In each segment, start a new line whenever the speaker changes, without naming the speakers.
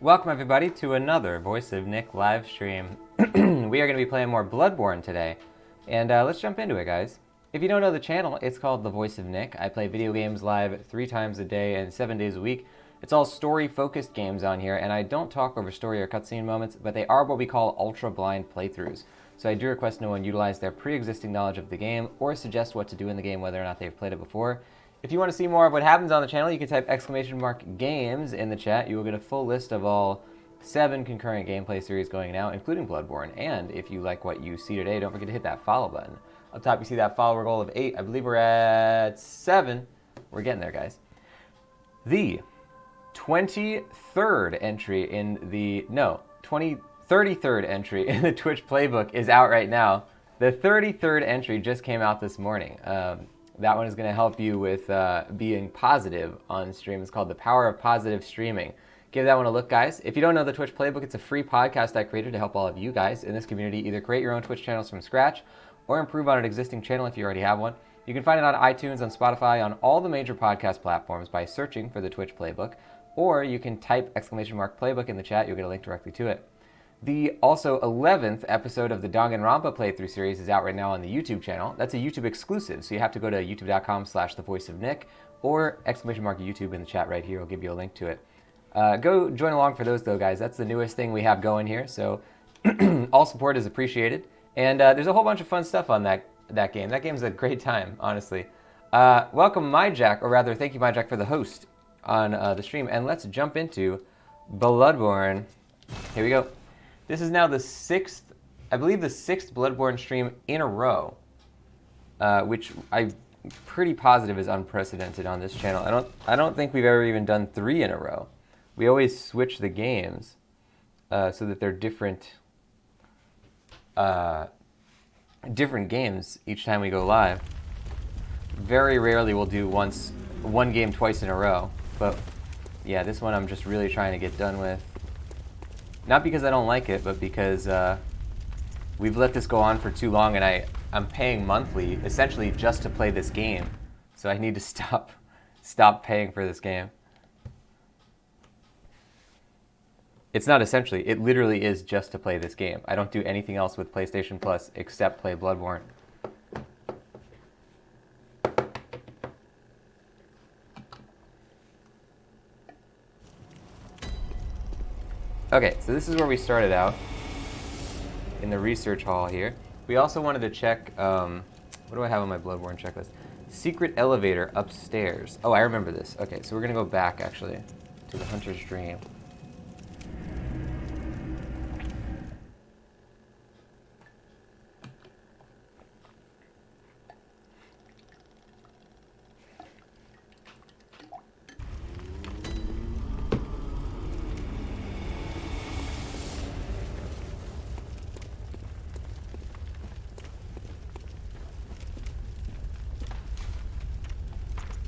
Welcome everybody to another Voice of Nick live stream. We are going to be playing more Bloodborne today, and let's jump into it, guys. If you don't know the channel, it's called The Voice of Nick. I play video games live 3 times a day and 7 days a week. It's all story-focused games on here, and I don't talk over story or cutscene moments, but they are what we call ultra-blind playthroughs. So I do request no one utilize their pre-existing knowledge of the game or suggest what to do in the game whether or not they've played it before. If you want to see more of what happens on the channel, you can type !games in the chat. You will get a full list of all 7 concurrent gameplay series going now, including Bloodborne. And if you like what you see today, don't forget to hit that follow button. Up top, you see that follower goal of 8. I believe we're at 7. We're getting there, guys. The 23rd entry in the... No, 33rd entry in the Twitch playbook is out right now. The 33rd entry just came out this morning. That one is going to help you with being positive on stream. It's called The Power of Positive Streaming. Give that one a look, guys. If you don't know the Twitch playbook, it's a free podcast I created to help all of you guys in this community either create your own Twitch channels from scratch or improve on an existing channel if you already have one. You can find it on iTunes, on Spotify, on all the major podcast platforms by searching for the Twitch playbook, or you can type !playbook in the chat. You'll get a link directly to it. The also 11th episode of the Danganronpa playthrough series is out right now on the YouTube channel. That's a YouTube exclusive, so you have to go to youtube.com/thevoiceofnick or !YouTube in the chat right here. I'll give you a link to it. Go join along for those, though, guys. That's the newest thing we have going here, so all support is appreciated. And there's a whole bunch of fun stuff on that game. That game's a great time, honestly. Welcome, MyJack, or rather, thank you, MyJack, for the host on the stream. And let's jump into Bloodborne. Here we go. This is now the 6th, I believe the 6th Bloodborne stream in a row, which I'm pretty positive is unprecedented on this channel. I don't think we've ever even done 3 in a row. We always switch the games so that they're different games each time we go live. Very rarely we'll do one game twice in a row, but yeah, this one I'm just really trying to get done with. Not because I don't like it, but because we've let this go on for too long, and I'm paying monthly, essentially just to play this game. So I need to stop paying for this game. It's not essentially, it literally is just to play this game. I don't do anything else with PlayStation Plus except play Bloodborne. Okay, so this is where we started out, in the research hall here. We also wanted to check, what do I have on my Bloodborne checklist? Secret elevator upstairs. Oh, I remember this. Okay, so we're gonna go back, actually, to the Hunter's Dream.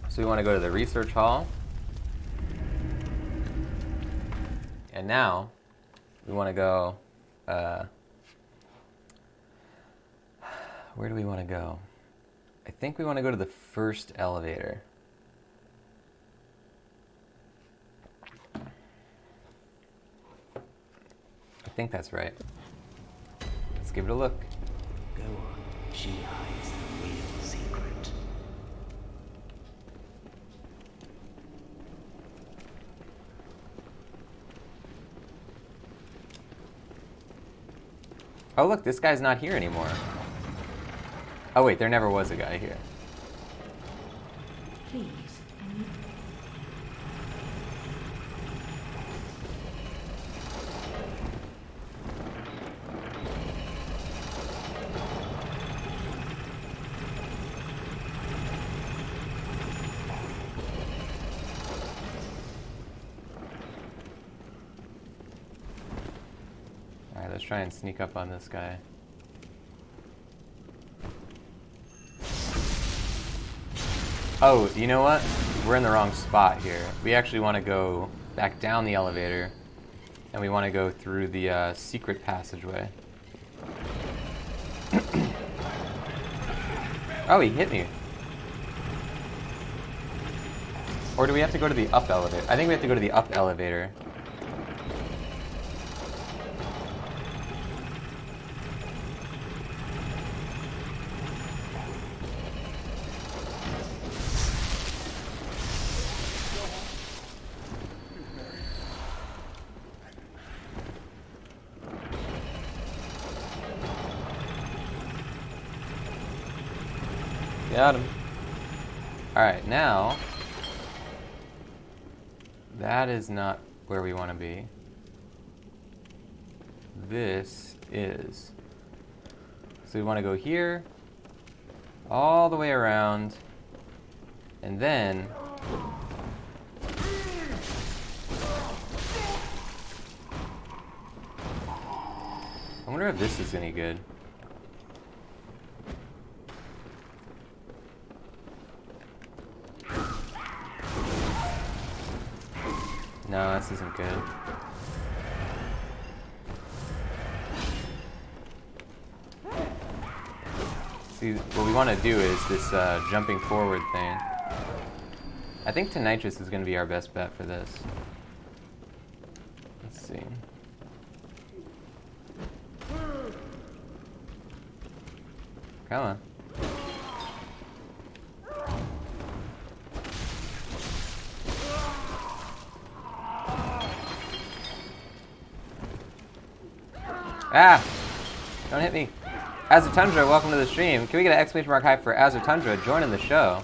So we want to go to the research hall. And now we want to go, where do we want to go? I think we want to go to the first elevator. I think that's right. Let's give it a look.
Go on, she hides the real secret.
Oh look, this guy's not here anymore. Oh wait, there never was a guy here.
Please,
Alright, let's try and sneak up on this guy. Oh, you know what? We're in the wrong spot here. We actually want to go back down the elevator, and we want to go through the secret passageway. Oh, he hit me. Or do we have to go to the up elevator? I think we have to go to the up elevator. Got him. Alright, now... That is not where we want to be. This is. So we want to go here, all the way around, and then... I wonder if this is any good. No, this isn't good. See, what we want to do is this jumping forward thing. I think Tonitrus is going to be our best bet for this. Let's see. Come on. Ah! Don't hit me. Azotundra, welcome to the stream. Can we get an exclamation mark hype for Azotundra joining the show?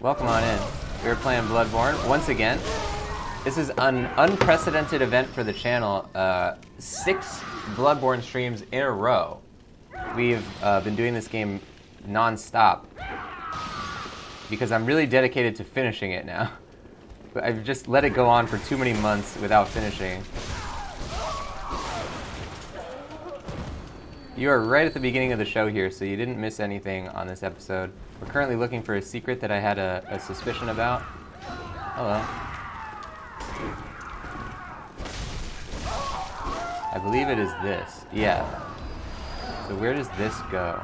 Welcome on in. We're playing Bloodborne once again. This is an unprecedented event for the channel. 6 Bloodborne streams in a row. We've been doing this game non-stop because I'm really dedicated to finishing it now. But I've just let it go on for too many months without finishing. You are right at the beginning of the show here, so you didn't miss anything on this episode. We're currently looking for a secret that I had a suspicion about. Hello. I believe it is this. Yeah. So where does this go?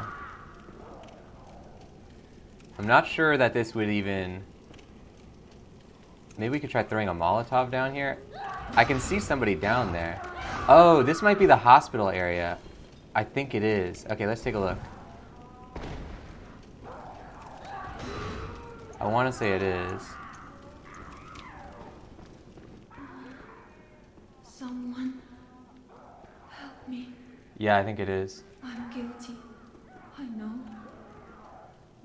I'm not sure that this would even... Maybe we could try throwing a Molotov down here? I can see somebody down there. Oh, this might be the hospital area. I think it is. Okay, let's take a look. I want to say it is.
Someone help me.
Yeah, I think it is.
I'm guilty. I know.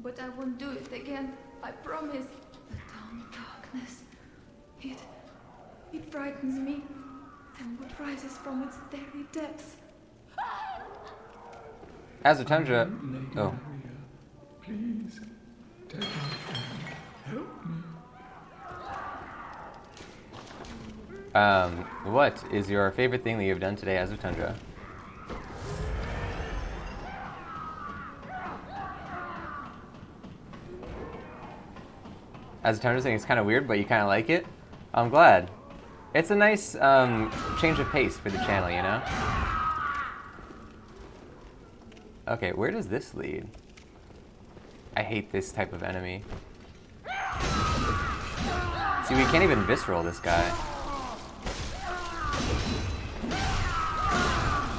But I won't do it again. I promise. The dumb darkness. It frightens me. And what rises from its very depths.
Azotundra. Oh.
Please, take my hand. Help me.
What is your favorite thing that you've done today, Azotundra? Azotundra's saying it's kind of weird, but you kind of like it. I'm glad. It's a nice change of pace for the channel, you know? Okay, where does this lead? I hate this type of enemy. See, we can't even visceral this guy.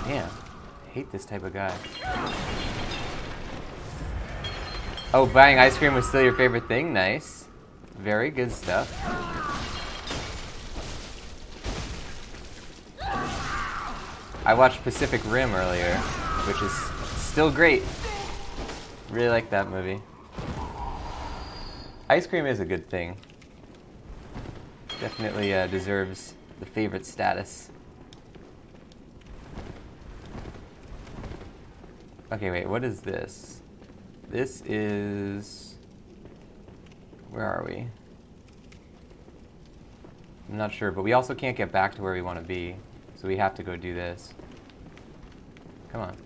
Damn, I hate this type of guy. Oh, buying ice cream was still your favorite thing? Nice. Very good stuff. I watched Pacific Rim earlier, which is still great. Really like that movie. Ice cream is a good thing. Definitely deserves the favorite status. Okay, wait, what is this? This is... Where are we? I'm not sure, but we also can't get back to where we want to be. So we have to go do this. Come on.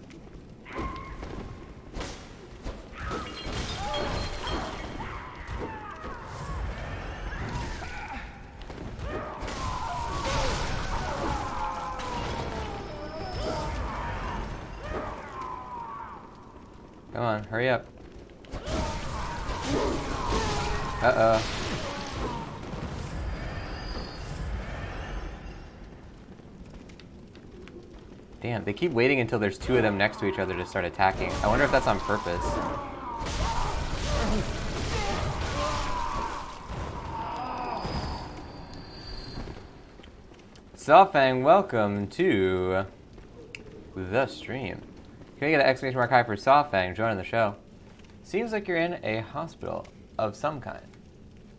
Come on, hurry up. Uh-oh. Damn, they keep waiting until there's 2 of them next to each other to start attacking. I wonder if that's on purpose. Sawfang, welcome to the stream. Can we get an exclamation mark high for Sawfang joining the show? Seems like you're in a hospital of some kind.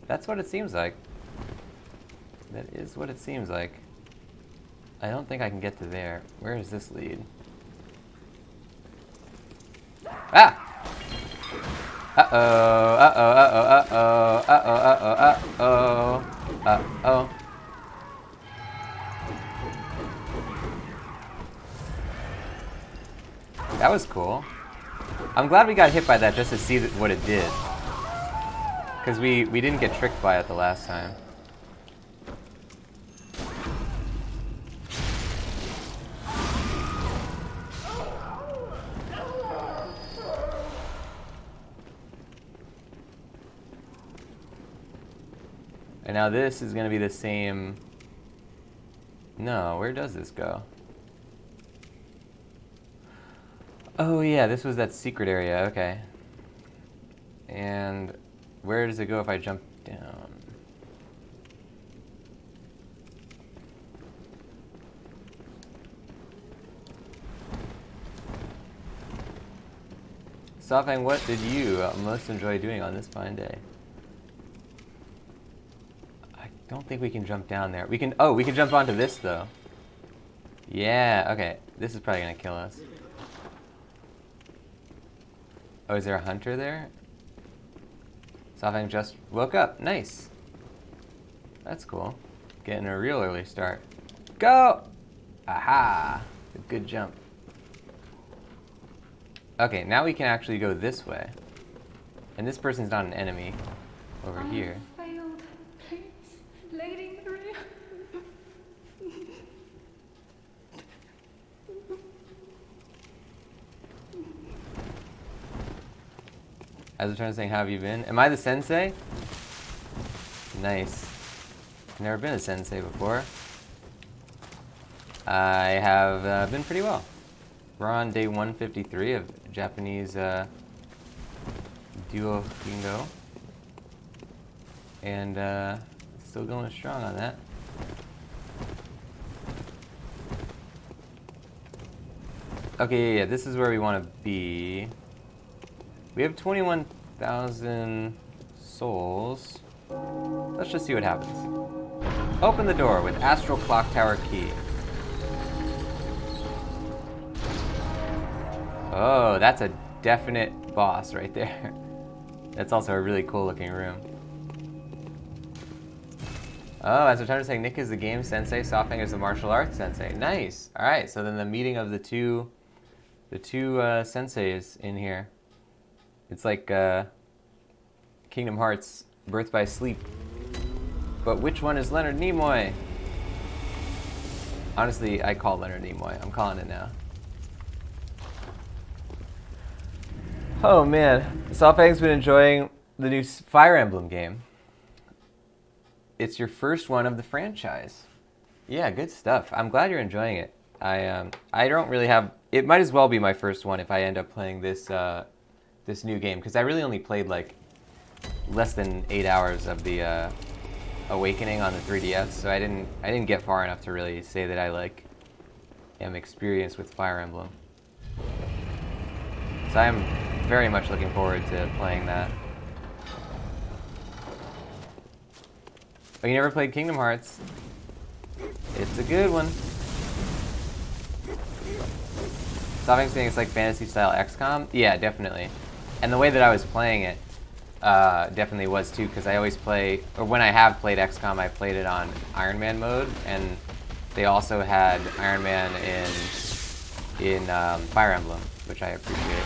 That's what it seems like. That is what it seems like. I don't think I can get to there. Where does this lead? Ah! Uh-oh, uh-oh, uh-oh, uh-oh, uh-oh, uh-oh, uh-oh, uh-oh. That was cool. I'm glad we got hit by that just to see what it did. Because we didn't get tricked by it the last time. And now this is going to be the same... No, where does this go? Oh yeah, this was that secret area, okay. And where does it go if I jump down? Sofang, what did you most enjoy doing on this fine day? I don't think we can jump down there. We can, oh, we can jump onto this though. Yeah, okay. This is probably gonna kill us. Oh, is there a hunter there? Sofang just woke up. Nice. That's cool. Getting a real early start. Go! Aha! A good jump. Okay, now we can actually go this way. And this person's not an enemy over here.
I failed. Please, Lady Maria.
As a turn saying, how have you been? Am I the sensei? Nice. Never been a sensei before. I have been pretty well. We're on day 153 of Japanese Duolingo. And still going strong on that. Okay, yeah, this is where we want to be. We have 21,000 souls. Let's just see what happens. Open the door with Astral Clock Tower key. Oh, that's a definite boss right there. That's also a really cool looking room. Oh, as a turn saying, Nick is the game sensei, Sofang is the martial arts sensei. Nice. All right, so then the meeting of the two senseis in here. It's like Kingdom Hearts, Birth by Sleep. But which one is Leonard Nimoy? Honestly, I call Leonard Nimoy. I'm calling it now. Oh man, Sofang's been enjoying the new Fire Emblem game. It's your first one of the franchise. Yeah, good stuff. I'm glad you're enjoying it. I don't really have... It might as well be my first one if I end up playing this this new game, because I really only played like less than 8 hours of the Awakening on the 3DS, so I didn't get far enough to really say that I am experienced with Fire Emblem. So I am very much looking forward to playing that. Oh, you never played Kingdom Hearts? It's a good one. Sofang's saying it's like fantasy style XCOM? Yeah, definitely. And the way that I was playing it definitely was too, because I always play, or when I have played XCOM, I played it on Iron Man mode, and they also had Iron Man in Fire Emblem, which I appreciate.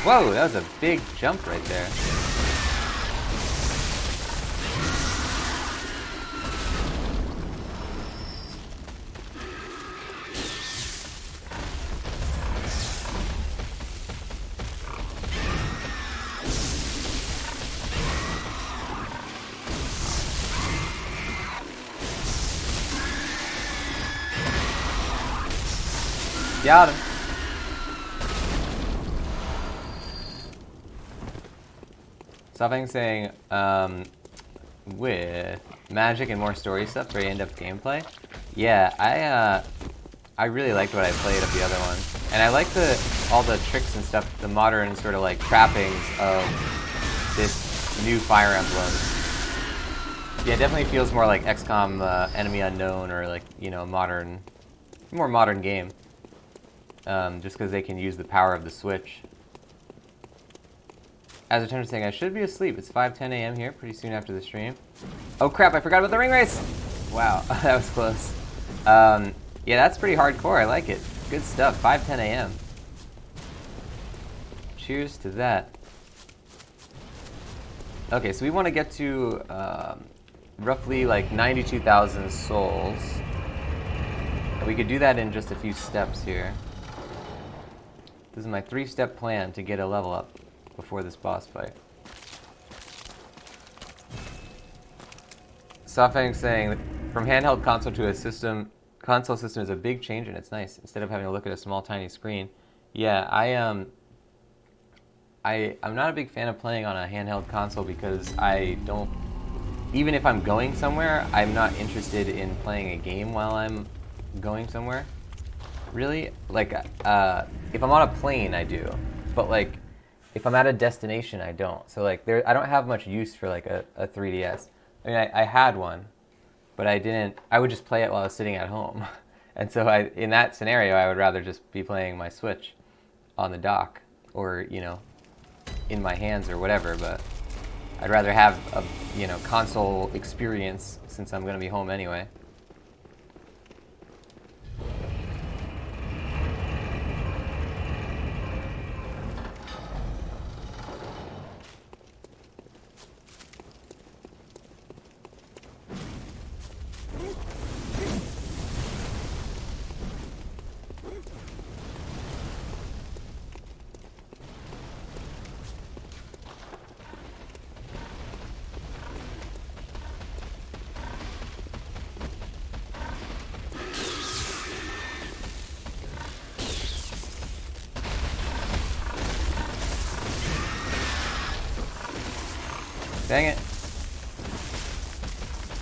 Whoa, that was a big jump right there. Got him. Sofang saying, with magic and more story stuff for in-depth gameplay. Yeah, I really liked what I played of the other one, and I like all the tricks and stuff, the modern sort of like trappings of this new Fire Emblem. Yeah, it definitely feels more like XCOM Enemy Unknown, or like, you know, more modern game. Just because they can use the power of the Switch. As a Tender saying, I should be asleep. It's 5:10 a.m. here, pretty soon after the stream. Oh crap, I forgot about the ring race! Wow, that was close. Yeah, that's pretty hardcore. I like it. Good stuff. 5:10 a.m. Cheers to that. Okay, so we want to get to roughly like 92,000 souls. And we could do that in just a few steps here. This is my 3-step plan to get a level up before this boss fight. Sofang saying, from handheld console to a system, console system is a big change and it's nice instead of having to look at a small tiny screen. Yeah, I'm not a big fan of playing on a handheld console because I don't, even if I'm going somewhere, I'm not interested in playing a game while I'm going somewhere. Really? Like, if I'm on a plane, I do. But like, if I'm at a destination, I don't. So like, I don't have much use for like a 3DS. I mean, I had one, but I would just play it while I was sitting at home. And so in that scenario, I would rather just be playing my Switch on the dock or, you know, in my hands or whatever. But I'd rather have a, you know, console experience since I'm going to be home anyway. Dang it.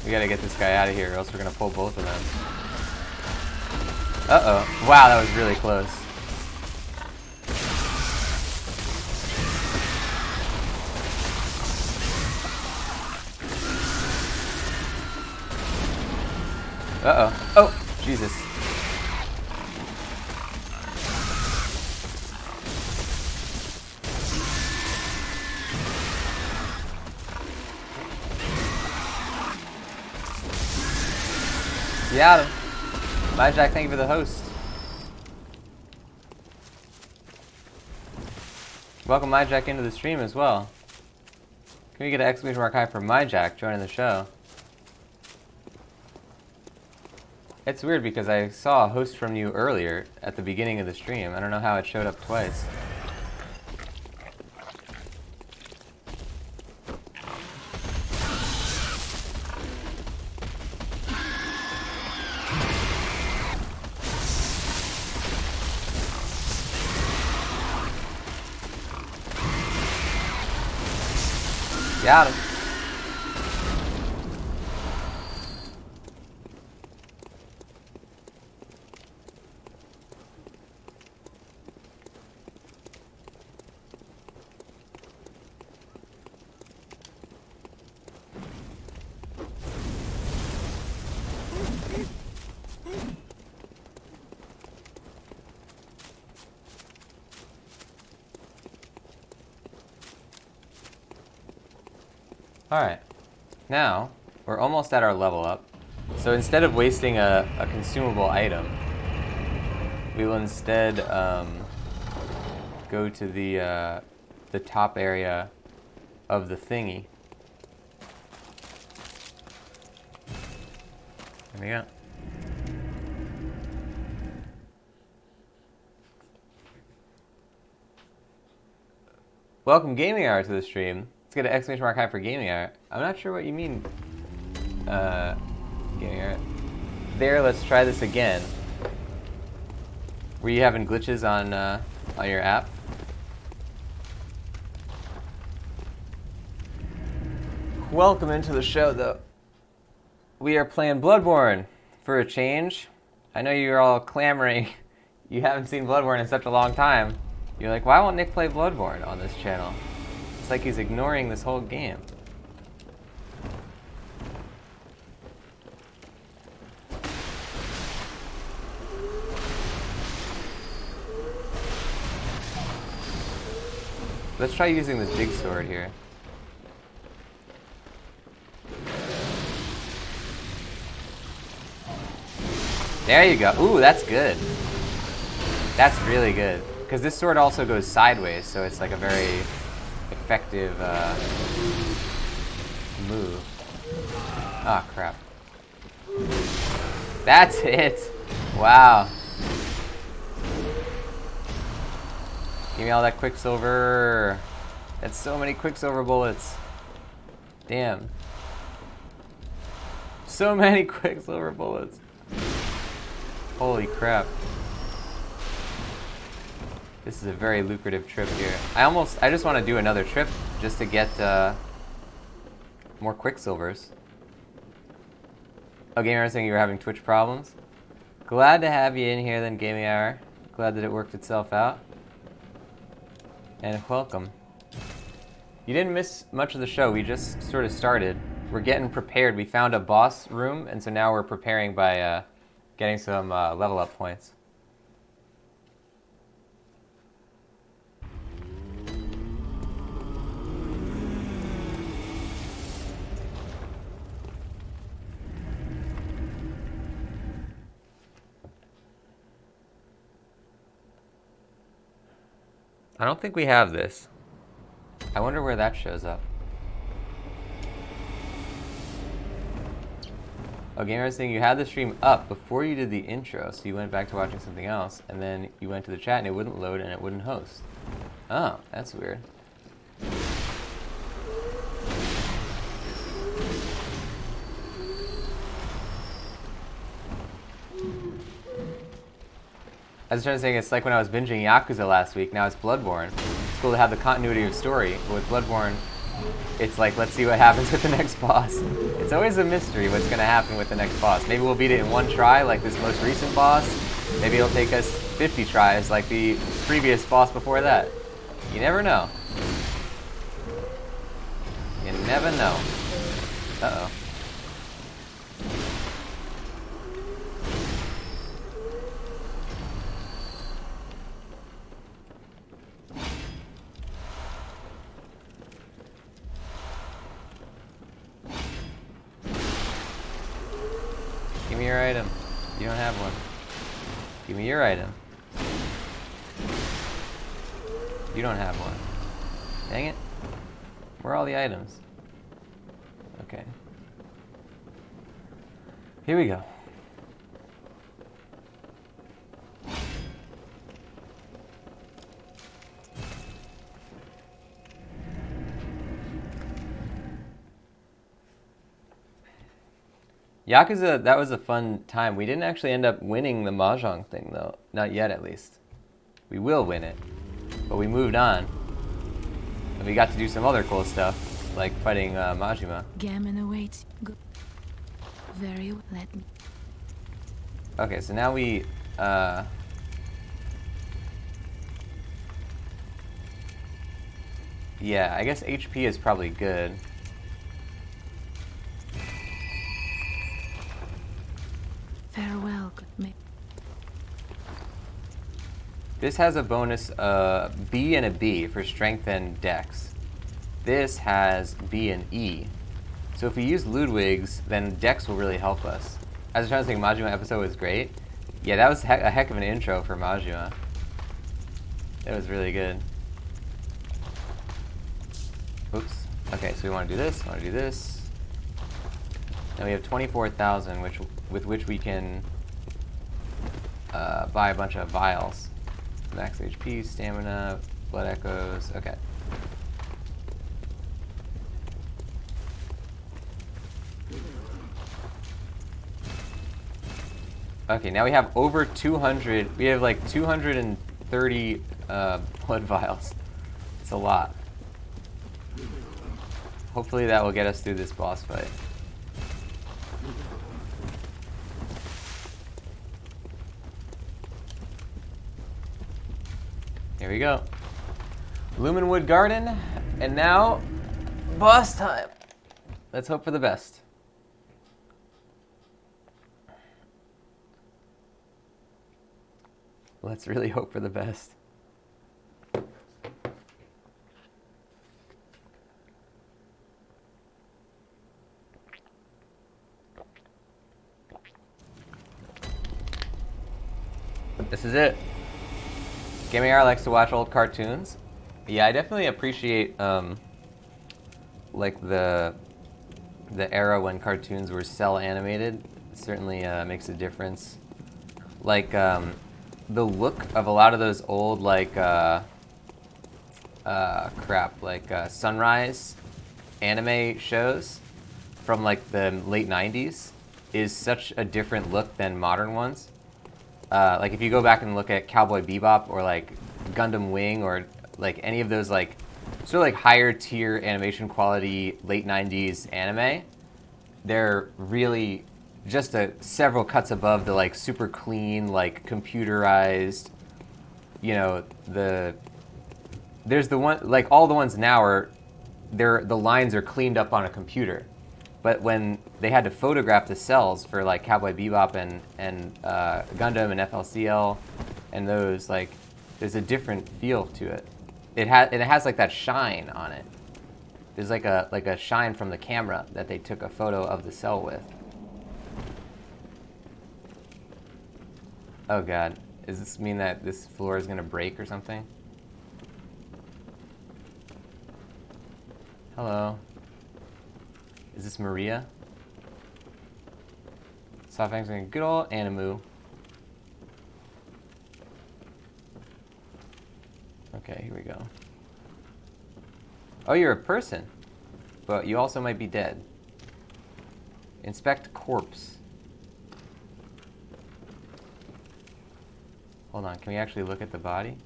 We gotta get this guy out of here or else we're gonna pull both of them. Uh-oh. Wow, that was really close. Uh-oh. Oh, Jesus. Got him. Bye, Jack. Thank you for the host. Welcome My Jack into the stream as well. Can we get an exclamation mark high for My Jack joining the show? It's weird because I saw a host from you earlier at the beginning of the stream. I don't know how it showed up twice. Got him. Alright, now we're almost at our level up. So instead of wasting a consumable item, we will instead go to the top area of the thingy. There we go. Welcome Gaming Hour to the stream. Let's get an exclamation mark high for Gaming Hour. I'm not sure what you mean, Gaming Hour. There, let's try this again. Were you having glitches on your app? Welcome into the show, though. We are playing Bloodborne for a change. I know you're all clamoring. You haven't seen Bloodborne in such a long time. You're like, why won't Nick play Bloodborne on this channel? It's like he's ignoring this whole game. Let's try using this big sword here. There you go. Ooh, that's good. That's really good. Because this sword also goes sideways, so it's like a very effective move. Ah, crap. That's it. Wow. Give me all that Quicksilver. That's so many Quicksilver bullets. Damn. So many Quicksilver bullets. Holy crap. This is a very lucrative trip here. I just want to do another trip just to get more Quicksilvers. Oh, Gaming Hour saying you were having Twitch problems. Glad to have you in here then, Gaming Hour. Glad that it worked itself out. And welcome. You didn't miss much of the show. We just sort of started. We're getting prepared. We found a boss room, and so now we're preparing by getting some level up points. I don't think we have this. I wonder where that shows up. Oh, Gamer is saying you had the stream up before you did the intro, so you went back to watching something else, and then you went to the chat and it wouldn't load and it wouldn't host. Oh, that's weird. I was trying to say it's like when I was binging Yakuza last week, now it's Bloodborne. It's cool to have the continuity of story, but with Bloodborne, it's like, let's see what happens with the next boss. It's always a mystery what's going to happen with the next boss. Maybe we'll beat it in one try, like this most recent boss. Maybe it'll take us 50 tries, like the previous boss before that. You never know. You never know. Uh-oh. Give me your item. You don't have one. Give me your item. You don't have one. Dang it. Where are all the items? Okay. Here we go. Yakuza, that was a fun time. We didn't actually end up winning the Mahjong thing, though. Not yet, at least. We will win it. But we moved on. And we got to do some other cool stuff, like fighting Majima.
Gammon awaits. Very well. Let me.
Okay, so now we... yeah, I guess HP is probably good.
Farewell, good mate.
This has a bonus B and a B for strength and dex. This has B and E. So if we use Ludwig's, then dex will really help us. I was trying to think Majima episode was great. Yeah, that was a heck of an intro for Majima. That was really good. Oops. Okay, so we want to do this, want to do this. Now we have 24,000, with which we can buy a bunch of vials. Max HP, stamina, blood echoes. Okay. Okay, now we have over 200. We have like 230 blood vials. It's a lot. Hopefully that will get us through this boss fight. Here we go. Lumenwood Garden, and now boss time. Let's hope for the best. Let's really hope for the best. This is it. Gaming Hour likes to watch old cartoons. Yeah, I definitely appreciate like the era when cartoons were cell animated. It certainly makes a difference. Like the look of a lot of those old like Sunrise anime shows from like the late 90s is such a different look than modern ones. Like if you go back and look at Cowboy Bebop or like Gundam Wing or like any of those like sort of like higher tier animation quality late 90s anime, they're really just several cuts above the like super clean, like computerized, you know, there's the one, like all the ones now are, the lines are cleaned up on a computer. But when they had to photograph the cells for like Cowboy Bebop and Gundam and FLCL and those, like, there's a different feel to it. It has like that shine on it. There's like a shine from the camera that they took a photo of the cell with. Oh god, does this mean that this floor is gonna break or something? Hello. Is this Maria? SoftBank's going good old Animu. Okay, here we go. Oh, you're a person, but you also might be dead. Inspect corpse. Hold on, can we actually look at the body?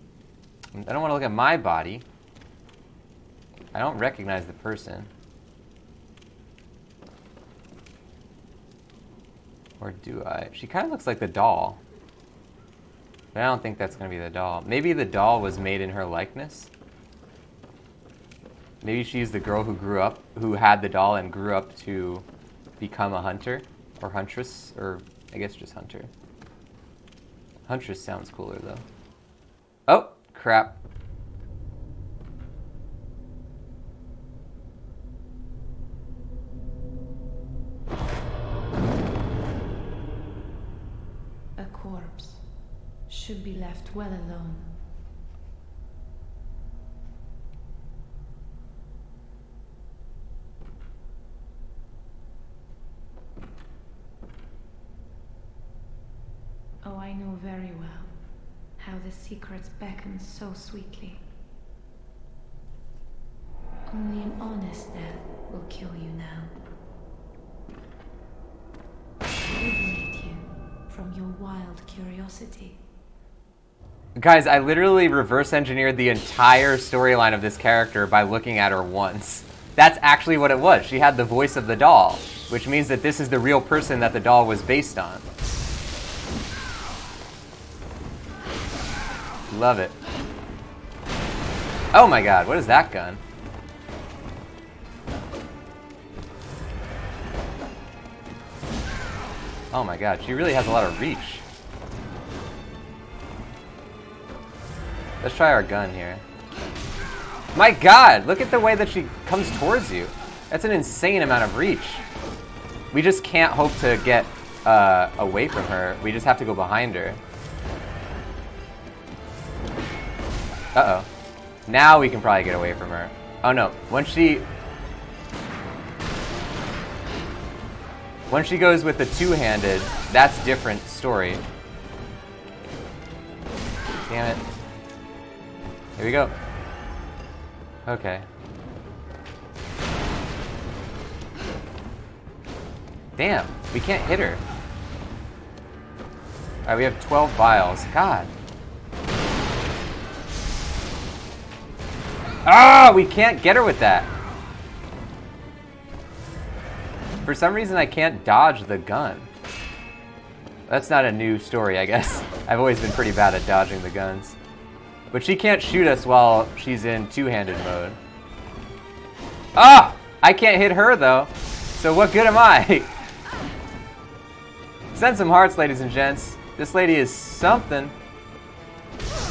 I don't want to look at my body. I don't recognize the person. Or do I? She kind of looks like the doll. But I don't think that's going to be the doll. Maybe the doll was made in her likeness? Maybe she's the girl who had the doll and grew up to become a hunter? Or huntress? Or I guess just hunter. Huntress sounds cooler though. Oh, crap.
A corpse should be left well alone. Oh, I know very well how the secrets beckon so sweetly. Only an honest death will kill you now. Liberate you from your wild curiosity.
Guys, I literally reverse engineered the entire storyline of this character by looking at her once. That's actually what it was. She had the voice of the doll, which means that this is the real person that the doll was based on. Love it. Oh my god, what is that gun? Oh my god, she really has a lot of reach. Let's try our gun here. My god, look at the way that she comes towards you. That's an insane amount of reach. We just can't hope to get away from her. We just have to go behind her. Uh-oh. Now we can probably get away from her. Oh no, once she goes with the two-handed, that's different story. Damn it. Here we go. Okay. Damn, we can't hit her. Alright, we have 12 vials. God. Ah, we can't get her with that. For some reason, I can't dodge the gun. That's not a new story, I guess. I've always been pretty bad at dodging the guns. But she can't shoot us while she's in two-handed mode. Ah! I can't hit her, though. So what good am I? Send some hearts, ladies and gents. This lady is something.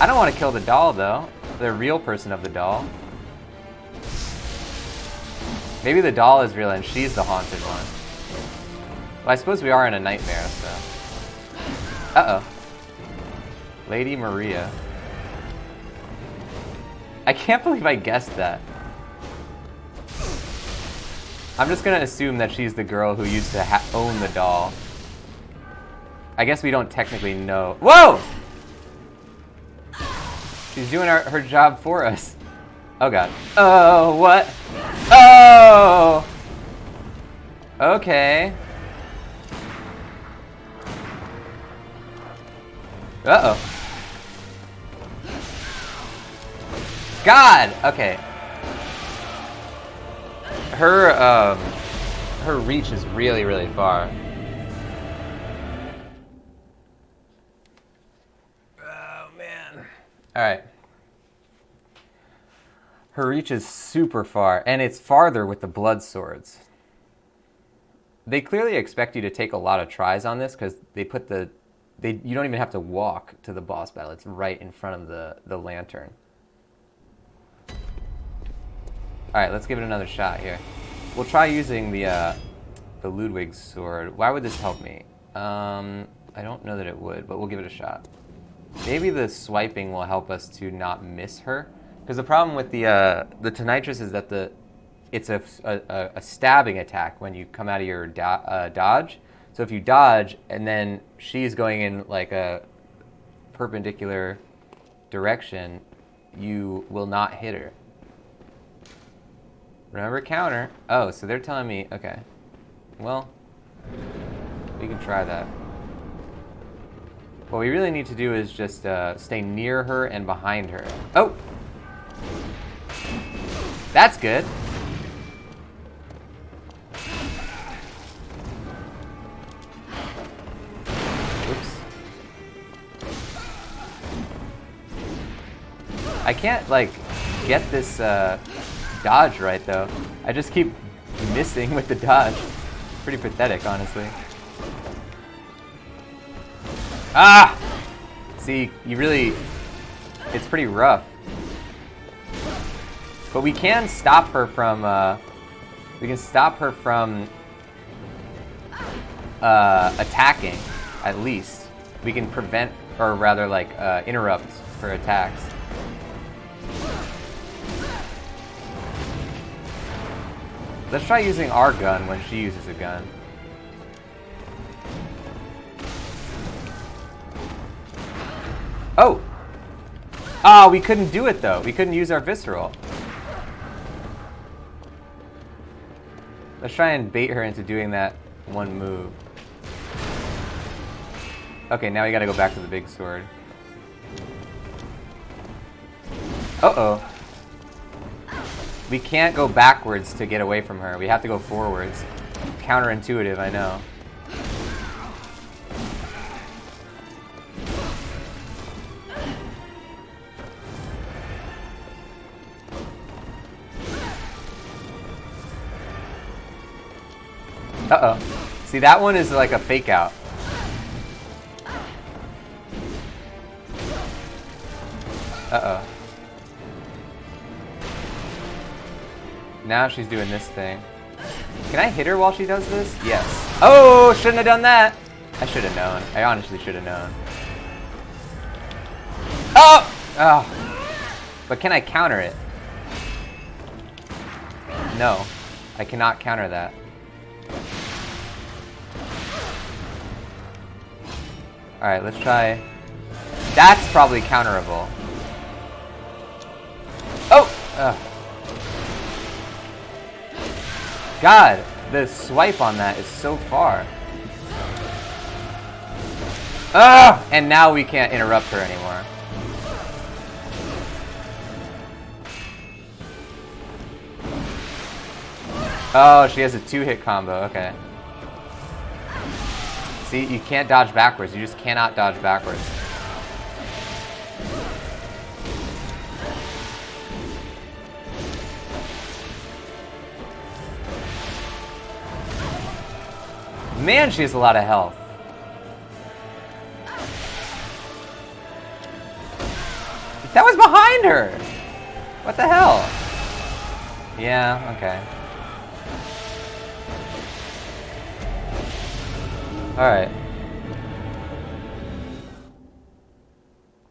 I don't want to kill the doll, though. The real person of the doll. Maybe the doll is real and she's the haunted one. Well, I suppose we are in a nightmare, so... Uh-oh. Lady Maria. I can't believe I guessed that. I'm just gonna assume that she's the girl who used to own the doll. I guess we don't technically know. Whoa! She's doing her job for us. Oh god. Oh, what? Oh! Okay. Uh-oh. God! Okay. Her reach is really, really far. Oh, man. Alright. Her reach is super far, and it's farther with the blood swords. They clearly expect you to take a lot of tries on this, because they put you don't even have to walk to the boss battle. It's right in front of the lantern. Alright, let's give it another shot here. We'll try using the Ludwig's sword. Why would this help me? I don't know that it would, but we'll give it a shot. Maybe the swiping will help us to not miss her. Because the problem with the Tonitrus is that it's a stabbing attack when you come out of your dodge. So if you dodge and then she's going in like a perpendicular direction, you will not hit her. Remember counter. Oh, so they're telling me, okay. Well, we can try that. What we really need to do is just stay near her and behind her. Oh! That's good. Oops. I can't, like, get this dodge right, though. I just keep missing with the dodge. Pretty pathetic, honestly. Ah! See, it's pretty rough. But we can stop her from, attacking, at least. We can prevent, or rather, like, interrupt her attacks. Let's try using our gun when she uses a gun. Oh! Ah, we couldn't do it, though. We couldn't use our visceral. Let's try and bait her into doing that one move. Okay, now we gotta go back to the big sword. Uh-oh. We can't go backwards to get away from her. We have to go forwards. Counterintuitive, I know. Uh-oh. See, that one is like a fake out. Uh-oh. Now she's doing this thing. Can I hit her while she does this? Yes. Oh, shouldn't have done that. I should have known. I honestly should have known. Oh! Oh. But can I counter it? No. I cannot counter that. Alright, let's try. That's probably counterable. Oh! Ugh. God, the swipe on that is so far. Ugh! And now we can't interrupt her anymore. Oh, she has a 2-hit combo. Okay. See, you can't dodge backwards. You just cannot dodge backwards. Man, she has a lot of health. That was behind her! What the hell? Yeah, okay. Alright.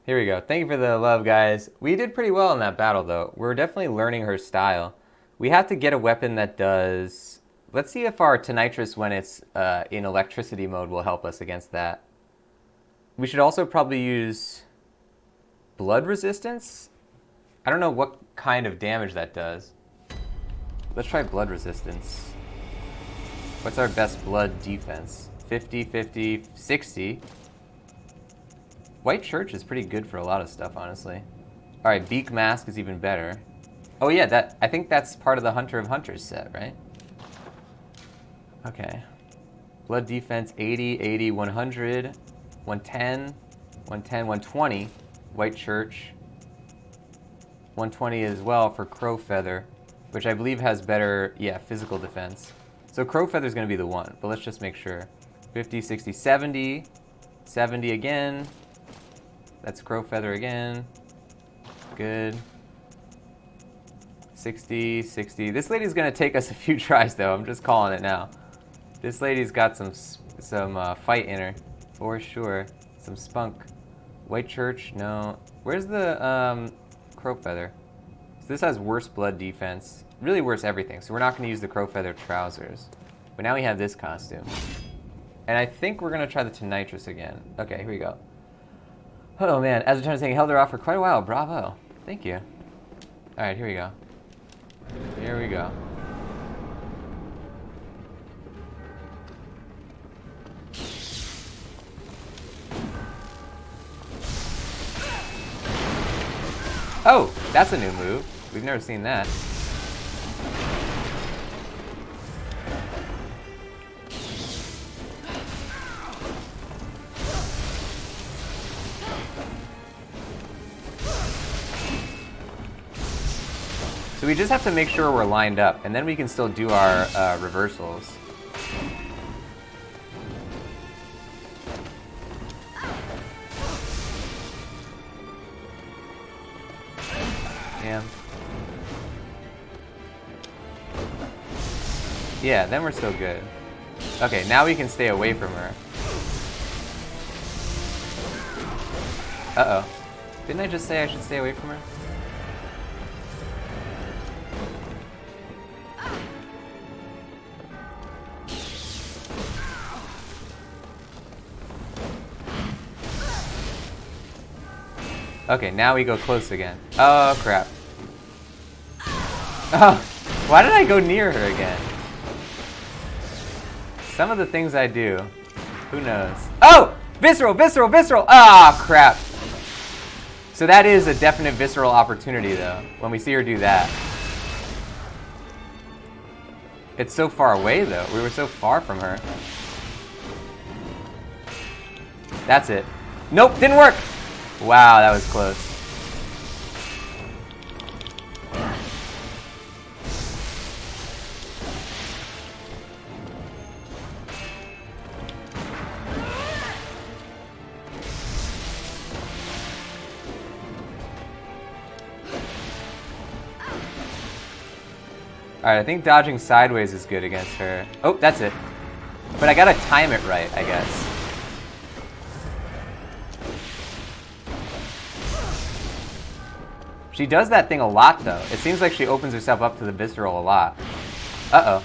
Here we go. Thank you for the love, guys. We did pretty well in that battle, though. We're definitely learning her style. We have to get a weapon that does... Let's see if our Tonitrus, when it's in electricity mode, will help us against that. We should also probably use blood resistance. I don't know what kind of damage that does. Let's try blood resistance. What's our best blood defense? 50, 50, 60. White Church is pretty good for a lot of stuff, honestly. Alright, Beak Mask is even better. Oh yeah, I think that's part of the Hunter of Hunters set, right? Okay. Blood defense 80, 80, 100, 110, 110, 120. White Church. 120 as well for Crow Feather, which I believe has better, yeah, physical defense. So Crow Feather is going to be the one, but let's just make sure. 50, 60, 70. 70 again. That's Crow Feather again. Good. 60, 60. This lady's going to take us a few tries, though. I'm just calling it now. This lady's got some fight in her, for sure. Some spunk. White Church, no. Where's the Crow Feather? So this has worse blood defense. Really worse everything, so we're not going to use the Crow Feather trousers. But now we have this costume. And I think we're going to try the Tonitrus again. Okay, here we go. Oh man, as a turn saying, held her off for quite a while. Bravo. Thank you. Alright, here we go. Here we go. Oh, that's a new move. We've never seen that. So we just have to make sure we're lined up, and then we can still do our reversals. Damn. Yeah, then we're still good. Okay, now we can stay away from her. Uh-oh. Didn't I just say I should stay away from her? Okay, now we go close again. Oh, crap. Oh, why did I go near her again? Some of the things I do, who knows? Oh! Visceral, visceral, visceral! Ah, crap. So that is a definite visceral opportunity, though, when we see her do that. It's so far away, though. We were so far from her. That's it. Nope, didn't work! Wow, that was close. Alright, I think dodging sideways is good against her. Oh, that's it. But I gotta time it right, I guess. She does that thing a lot, though. It seems like she opens herself up to the visceral a lot. Uh-oh.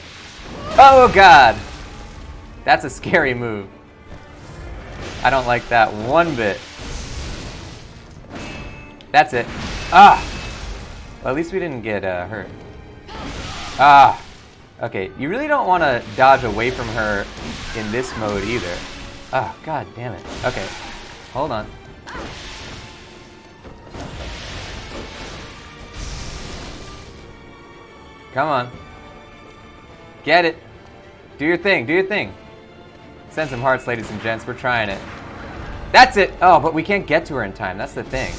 Oh, God! That's a scary move. I don't like that one bit. That's it. Ah! Well, at least we didn't get hurt. Ah! Okay, you really don't want to dodge away from her in this mode either. Ah, God damn it. Okay, hold on. Come on. Get it. Do your thing. Do your thing. Send some hearts, ladies and gents. We're trying it. That's it. Oh, but we can't get to her in time. That's the thing.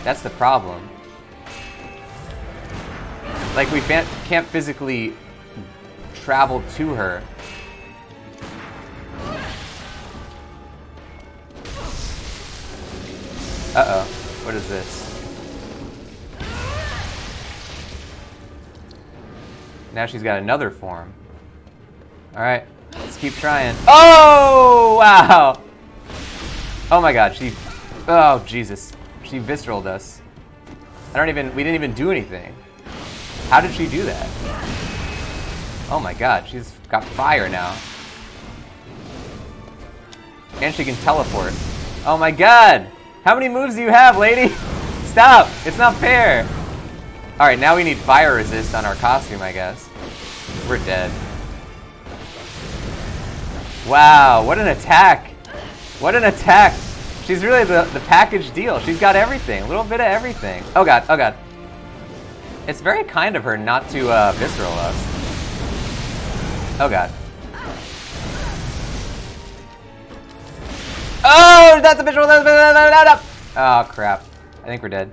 That's the problem. Like, we can't physically travel to her. Uh-oh. What is this? Now she's got another form. Alright. Let's keep trying. Oh! Wow! Oh my god, she... Oh, Jesus. She visceraled us. We didn't even do anything. How did she do that? Oh my god, she's got fire now. And she can teleport. Oh my god! How many moves do you have, lady? Stop! It's not fair! Alright, now we need fire resist on our costume, I guess. We're dead. Wow, what an attack! What an attack! She's really the package deal. She's got everything. A little bit of everything. Oh god, oh god. It's very kind of her not to visceral us. Oh god. Oh, that's a visual. Oh crap. I think we're dead.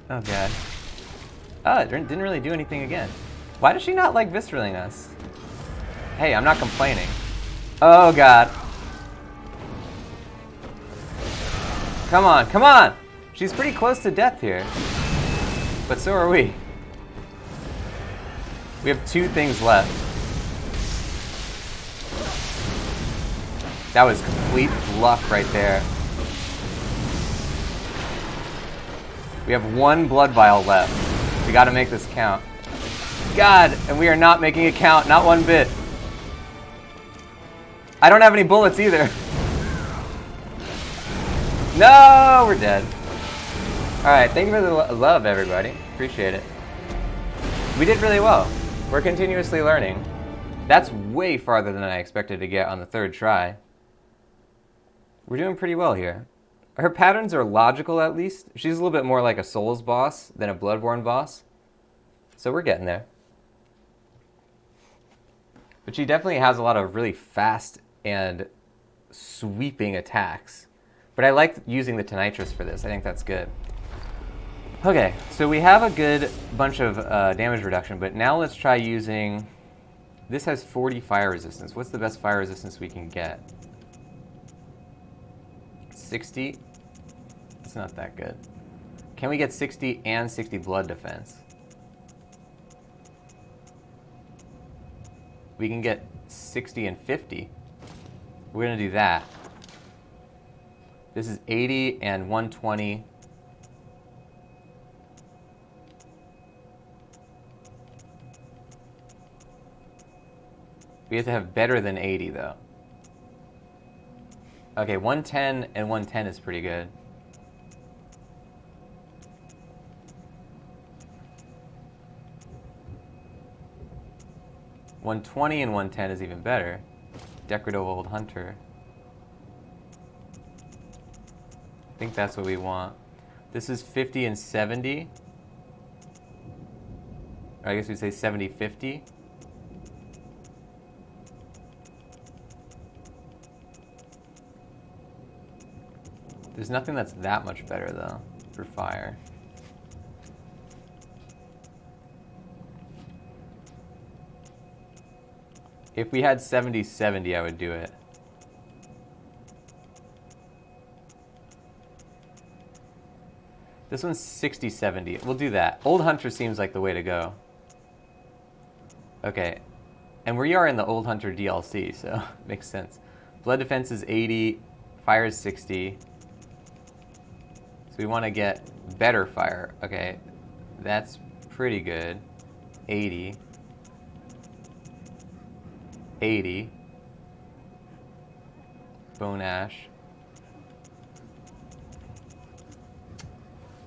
Oh god. Oh, it didn't really do anything again. Why does she not like visceraling us? Hey, I'm not complaining. Oh god. Come on, come on! She's pretty close to death here. But so are we. We have 2 things left. That was complete luck right there. We have 1 blood vial left. We gotta make this count. God, and we are not making it count, not one bit. I don't have any bullets either. No, we're dead. Alright, thank you for the love, everybody. Appreciate it. We did really well. We're continuously learning. That's way farther than I expected to get on the 3rd try. We're doing pretty well here. Her patterns are logical, at least. She's a little bit more like a Souls boss than a Bloodborne boss. So we're getting there. But she definitely has a lot of really fast and sweeping attacks. But I like using the Tonitrus for this. I think that's good. Okay, so we have a good bunch of damage reduction, but now let's try using... This has 40 fire resistance. What's the best fire resistance we can get? 60? It's not that good. Can we get 60 and 60 blood defense? We can get 60 and 50. We're gonna do that. This is 80 and 120. We have to have better than 80 though. Okay, 110 and 110 is pretty good. $120 and 110 is even better. Decorative Old Hunter. I think that's what we want. This is 50 and 70. Or I guess we'd say 70, 50. There's nothing that's that much better though for fire. If we had 70-70, I would do it. This one's 60-70. We'll do that. Old Hunter seems like the way to go. Okay. And we are in the Old Hunter DLC, so makes sense. Blood defense is 80. Fire is 60. So we want to get better fire. Okay. That's pretty good. 80. 80. Bone Ash.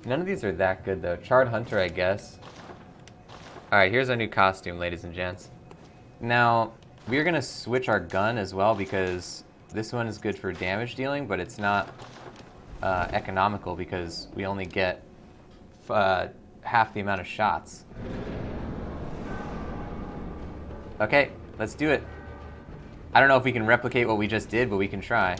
None of these are that good though. Charred Hunter, I guess. Alright, here's our new costume, ladies and gents. Now, we're going to switch our gun as well because this one is good for damage dealing, but it's not economical because we only get half the amount of shots. Okay, let's do it. I don't know if we can replicate what we just did, but we can try.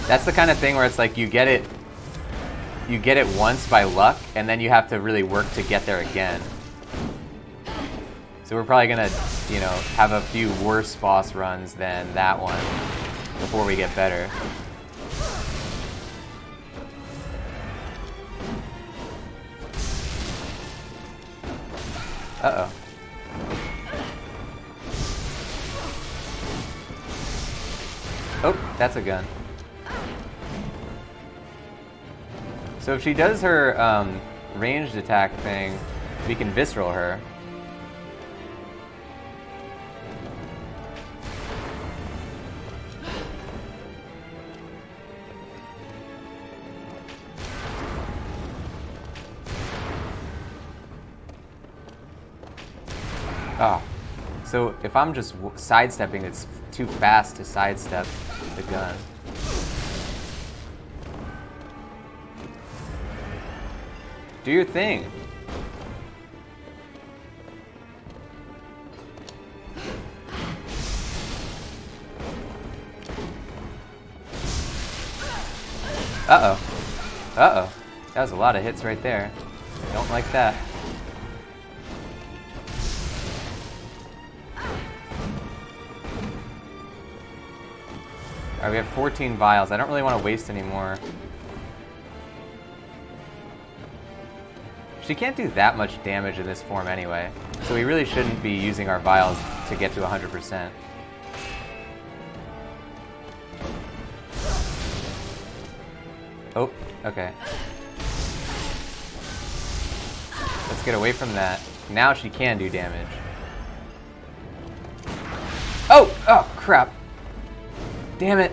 That's the kind of thing where it's like you get it once by luck, and then you have to really work to get there again. So we're probably gonna, you know, have a few worse boss runs than that one before we get better. Uh-oh. Oh, that's a gun. So if she does her ranged attack thing, we can visceral her. Ah, so if I'm just sidestepping, it's too fast to sidestep the gun. Do your thing. Uh-oh. Uh-oh. That was a lot of hits right there. Don't like that. Alright, we have 14 vials. I don't really want to waste any more. She can't do that much damage in this form anyway, so we really shouldn't be using our vials to get to 100%. Oh, okay. Let's get away from that. Now she can do damage. Oh! Oh, crap. Damn it.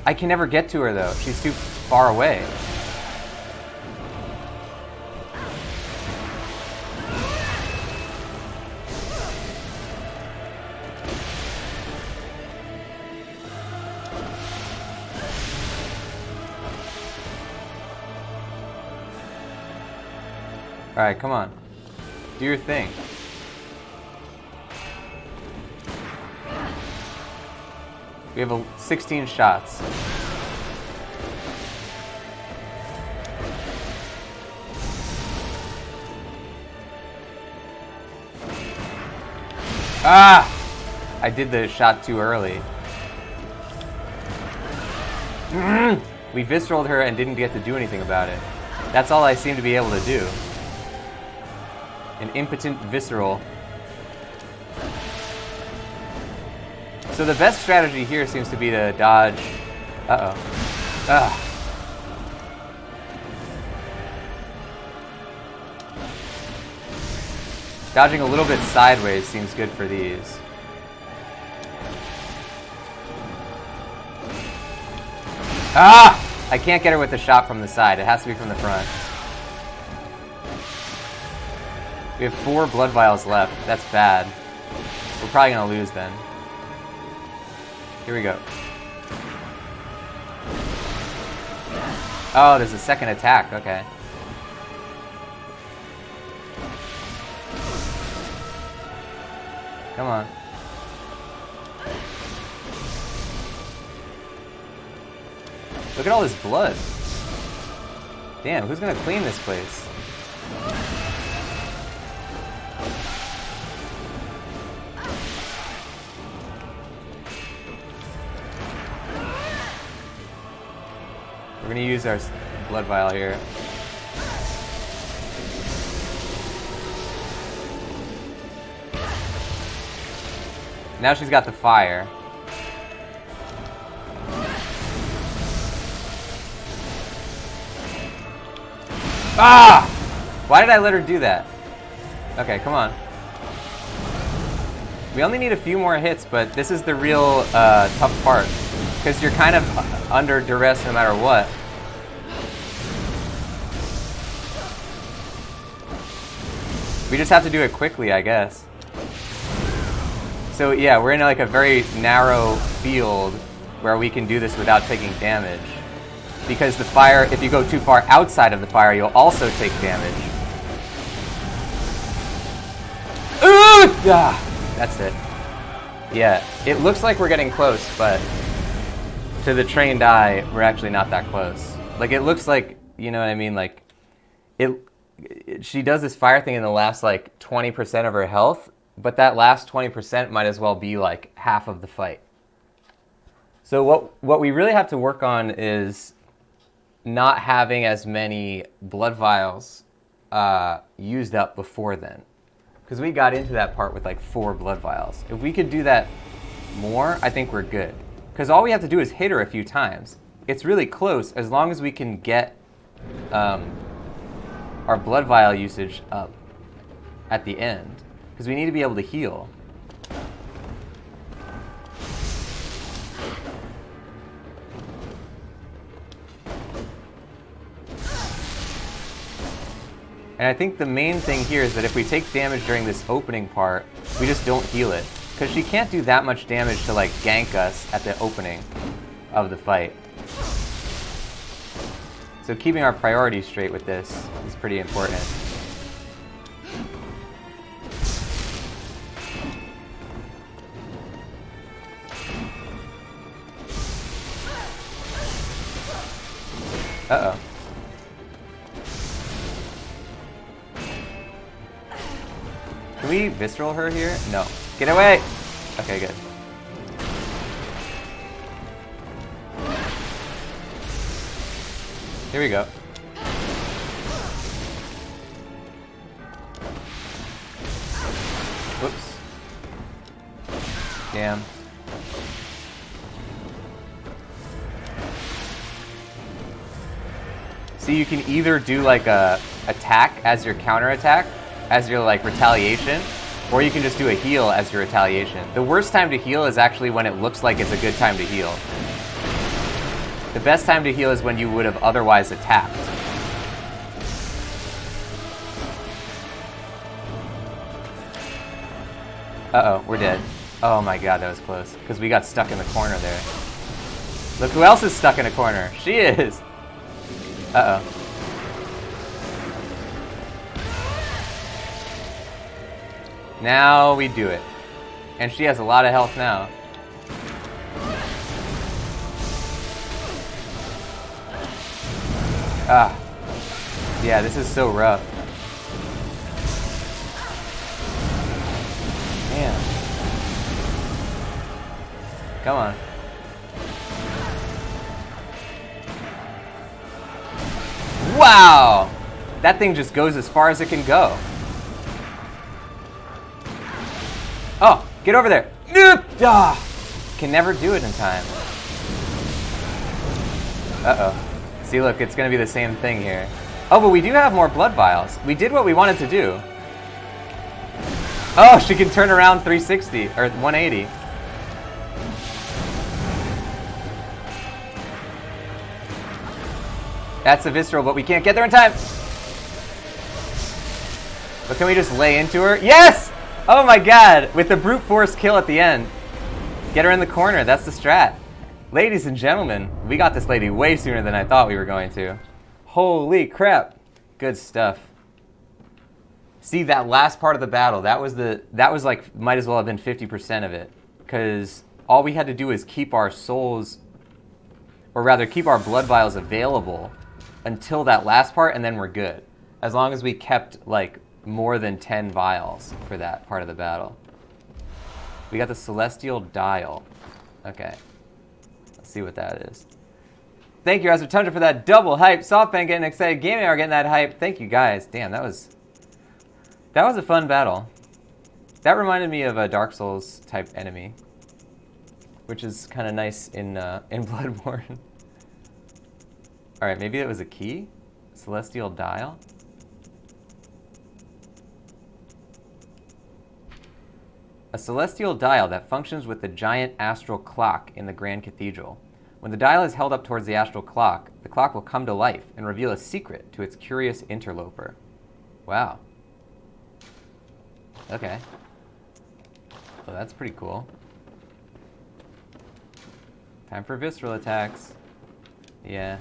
I can never get to her, though. She's too far away. Alright, come on. Do your thing. We have 16 shots. Ah! I did the shot too early. We visceraled her and didn't get to do anything about it. That's all I seem to be able to do. An impotent visceral. So the best strategy here seems to be to dodge. Uh-oh. Ugh. Dodging a little bit sideways seems good for these. Ah! I can't get her with the shot from the side. It has to be from the front. We have 4 blood vials left. That's bad. We're probably gonna lose then. Here we go. Oh, there's a second attack. Okay. Come on. Look at all this blood. Damn, who's gonna clean this place? We're gonna use our blood vial here. Now she's got the fire. Ah! Why did I let her do that? Okay, come on. We only need a few more hits, but this is the real tough part. Because you're kind of under duress no matter what. We just have to do it quickly, I guess. So yeah, we're in like a very narrow field, where we can do this without taking damage. Because the fire, if you go too far outside of the fire, you'll also take damage. Ooh! Ah, that's it. Yeah, it looks like we're getting close, but to the trained eye, we're actually not that close. Like, it looks like, you know what I mean? Like, she does this fire thing in the last, like, 20% of her health, but that last 20% might as well be, like, half of the fight. So what we really have to work on is not having as many blood vials used up before then. Because we got into that part with like 4 blood vials. If we could do that more, I think we're good. Because all we have to do is hit her a few times. It's really close as long as we can get our blood vial usage up at the end. Because we need to be able to heal. And I think the main thing here is that if we take damage during this opening part, we just don't heal it. Because she can't do that much damage to like gank us at the opening of the fight. So keeping our priorities straight with this is pretty important. Uh-oh. Can we visceral her here? No. Get away! Okay, good. Here we go. Whoops. Damn. See, you can either do like a attack as your counter attack, as your like retaliation, or you can just do a heal as your retaliation. The worst time to heal is actually when it looks like it's a good time to heal. The best time to heal is when you would have otherwise attacked. Uh-oh, we're dead. Oh my god, that was close. Because we got stuck in the corner there. Look who else is stuck in a corner. She is! Uh-oh. Now we do it. And she has a lot of health now. Ah. Yeah, this is so rough. Man. Come on. Wow! That thing just goes as far as it can go. Oh, get over there. Nope. Ah. Can never do it in time. Uh-oh. See, look, it's going to be the same thing here. Oh, but we do have more blood vials. We did what we wanted to do. Oh, she can turn around 360, or 180. That's a visceral, but we can't get there in time. But can we just lay into her? Yes! Oh my god, with the brute force kill at the end. Get her in the corner, that's the strat. Ladies and gentlemen, we got this lady way sooner than I thought we were going to. Holy crap. Good stuff. See, that last part of the battle, that was like, might as well have been 50% of it. Because all we had to do is keep our souls, or rather keep our blood vials available until that last part, and then we're good. As long as we kept like more than 10 vials for that part of the battle. We got the Celestial Dial. Okay. Let's see what that is. Thank you, Ezra Tundra, for that double hype. SoftBank getting excited. Gaming are getting that hype. Thank you, guys. Damn, that was a fun battle. That reminded me of a Dark Souls type enemy, which is kind of nice in Bloodborne. All right, maybe it was a key? Celestial Dial? A celestial dial that functions with the giant astral clock in the Grand Cathedral. When the dial is held up towards the astral clock, the clock will come to life and reveal a secret to its curious interloper. Wow. Okay. Well, that's pretty cool. Time for visceral attacks. Yeah.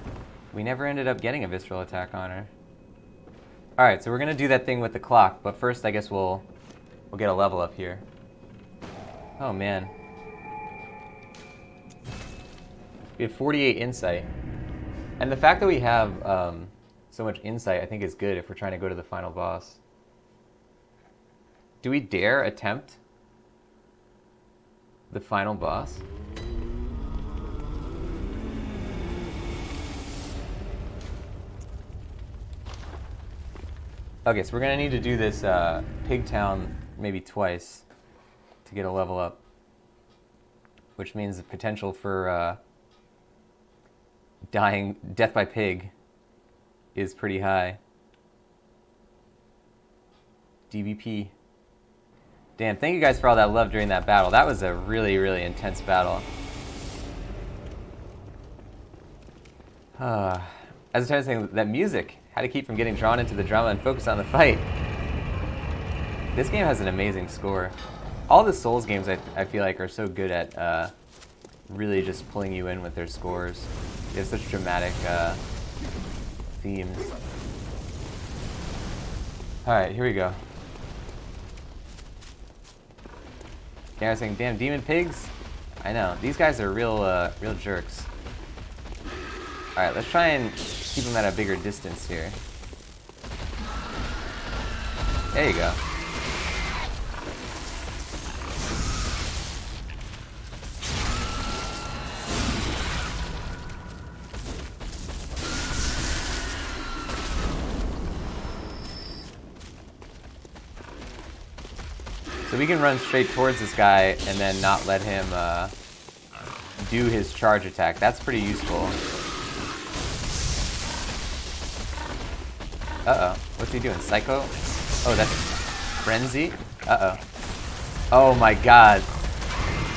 We never ended up getting a visceral attack on her. Alright, so we're gonna do that thing with the clock, but first I guess we'll get a level up here. Oh man. We have 48 insight. And the fact that we have so much insight I think is good if we're trying to go to the final boss. Do we dare attempt the final boss? Okay, so we're gonna need to do this Pigtown maybe twice to get a level up, which means the potential for death by pig is pretty high. DBP. Damn, thank you guys for all that love during that battle. That was a really, really intense battle. As I was saying, that music, how to keep from getting drawn into the drama and focus on the fight. This game has an amazing score. All the Souls games I feel like are so good at really just pulling you in with their scores. They have such dramatic themes. Alright, here we go. Yeah, I was saying, damn, demon pigs? I know, these guys are real jerks. Alright, let's try and keep them at a bigger distance here. There you go. So we can run straight towards this guy and then not let him do his charge attack. That's pretty useful. Uh-oh. What's he doing? Psycho? Oh, that's Frenzy? Uh-oh. Oh my god.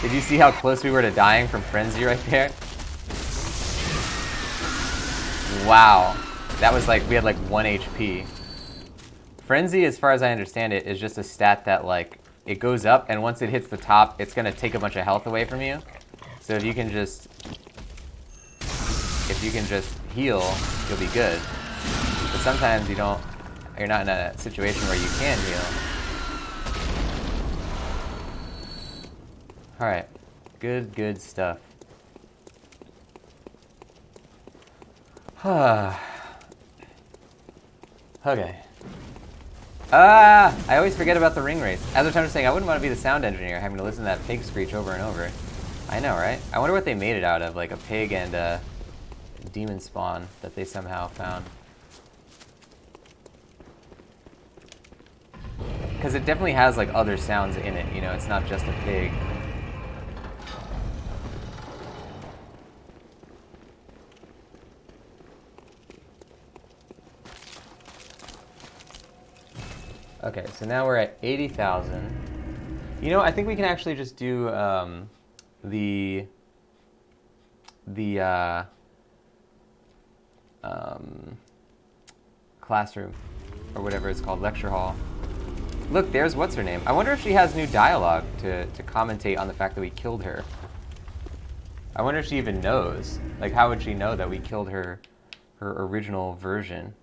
Did you see how close we were to dying from Frenzy right there? Wow. That was like, we had like 1 HP. Frenzy, as far as I understand it, is just a stat that like, it goes up, and once it hits the top, it's gonna take a bunch of health away from you. So if you can just heal, you'll be good. But sometimes you're not in a situation where you can heal. Alright. Good stuff. Okay. I always forget about the ring race. As I was saying, I wouldn't want to be the sound engineer having to listen to that pig screech over and over. I know, right? I wonder what they made it out of, like a pig and a demon spawn that they somehow found. Because it definitely has like other sounds in it, you know, it's not just a pig. Okay, so now we're at 80,000. You know, I think we can actually just do the classroom, or whatever it's called, lecture hall. Look, there's what's her name. I wonder if she has new dialogue to commentate on the fact that we killed her. I wonder if she even knows. Like, how would she know that we killed her original version?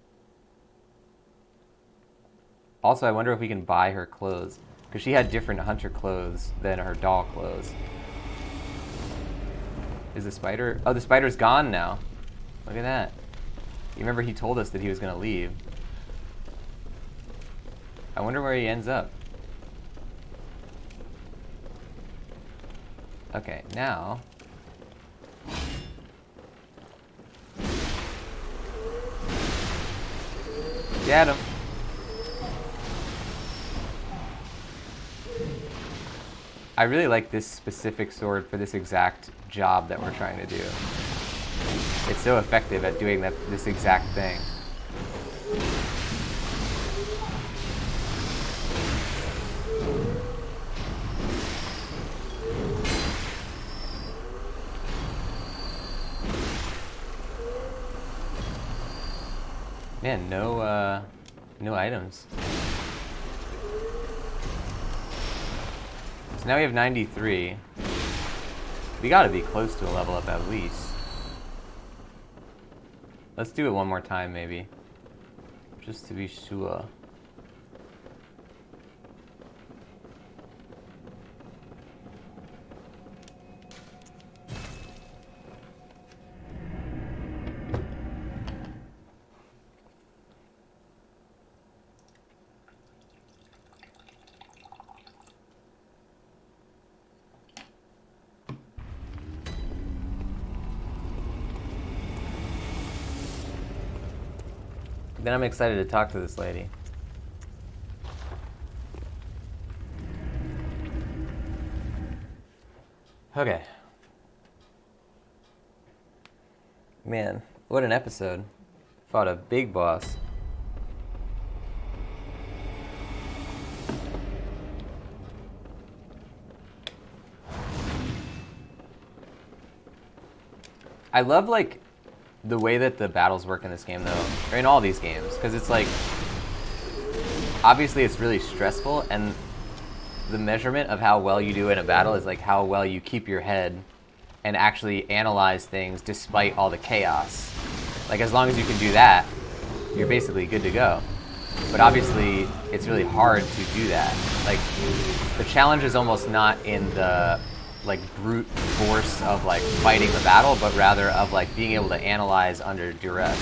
Also, I wonder if we can buy her clothes, because she had different hunter clothes than her doll clothes. Is the spider? Oh, the spider's gone now. Look at that. You remember he told us that he was going to leave. I wonder where he ends up. Okay, now... Get him. I really like this specific sword for this exact job that we're trying to do. It's so effective at doing this exact thing. Man, no items. So now we have 93. We gotta be close to a level up at least. Let's do it one more time, maybe. Just to be sure. Then I'm excited to talk to this lady. Okay. Man, what an episode. Fought a big boss. I love, like, the way that the battles work in this game, though, or in all these games, because it's like, obviously it's really stressful, and the measurement of how well you do in a battle is like how well you keep your head and actually analyze things despite all the chaos. Like, as long as you can do that, you're basically good to go. But obviously, it's really hard to do that. Like, the challenge is almost not in the like brute force of like fighting the battle, but rather of like being able to analyze under duress.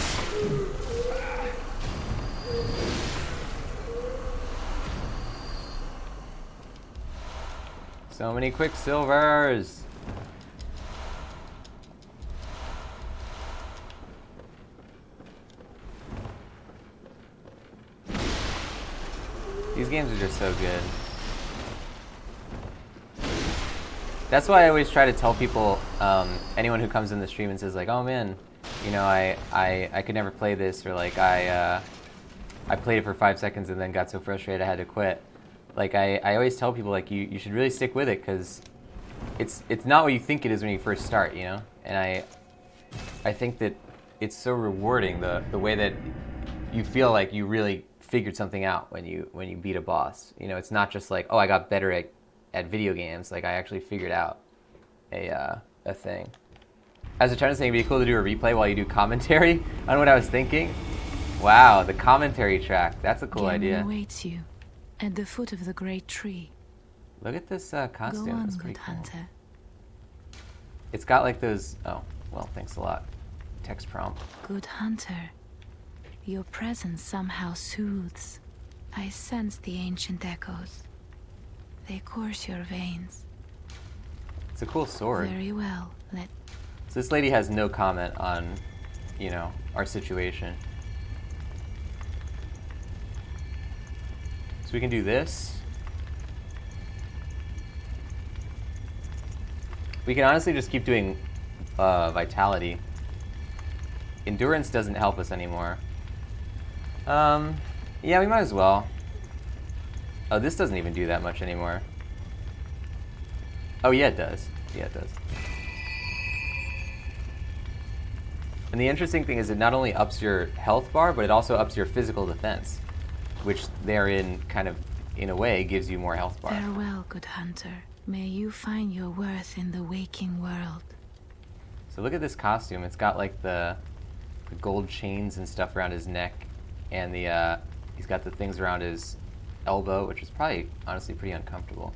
So many Quicksilvers. These games are just so good. That's why I always try to tell people, anyone who comes in the stream and says like, oh man, you know, I could never play this, or like I played it for 5 seconds and then got so frustrated I had to quit. Like I always tell people like you should really stick with it, because it's not what you think it is when you first start, you know? And I think that it's so rewarding, the way that you feel like you really figured something out when you beat a boss. You know, it's not just like, oh, I got better at video games. Like, I actually figured out a thing. As a trying to say, it'd be cool to do a replay while you do commentary on what I was thinking. Wow, the commentary track. That's a cool idea.
Awaits you at the foot of the great tree.
Look at this costume.
Go on,
That's pretty
good
cool.
hunter.
It's got like those. Oh, well, thanks a lot. Text prompt.
Good hunter. Your presence somehow soothes. I sense the ancient echoes. They course your veins.
It's a cool sword.
Very well.
So this lady has no comment on, you know, our situation. So we can do this. We can honestly just keep doing vitality. Endurance doesn't help us anymore. Yeah, we might as well. Oh, this doesn't even do that much anymore. Oh, yeah, it does. Yeah, it does. And the interesting thing is it not only ups your health bar, but it also ups your physical defense, which therein kind of, in a way, gives you more health bar.
Farewell, good hunter. May you find your worth in the waking world.
So look at this costume. It's got like the gold chains and stuff around his neck, and he's got the things around his elbow, which is probably honestly pretty uncomfortable.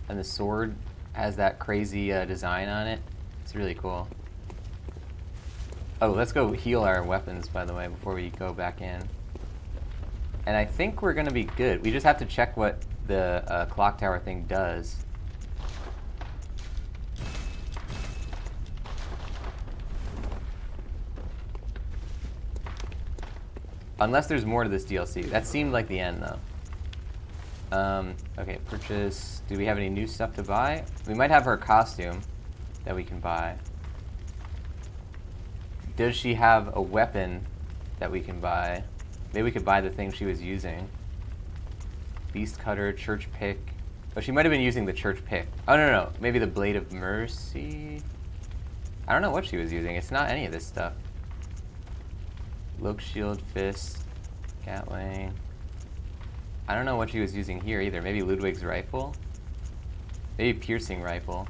And the sword has that crazy design on it. It's really cool. Oh, let's go heal our weapons, by the way, before we go back in. And I think we're gonna be good. We just have to check what the clock tower thing does. Unless there's more to this DLC. That seemed like the end, though. Okay, purchase. Do we have any new stuff to buy? We might have her costume that we can buy. Does she have a weapon that we can buy? Maybe we could buy the thing she was using. Beast cutter, church pick. Oh, she might have been using the church pick. Oh, no. Maybe the blade of mercy? I don't know what she was using. It's not any of this stuff. Loke shield, fist, Gatling. I don't know what she was using here either. Maybe Ludwig's rifle? Maybe piercing rifle.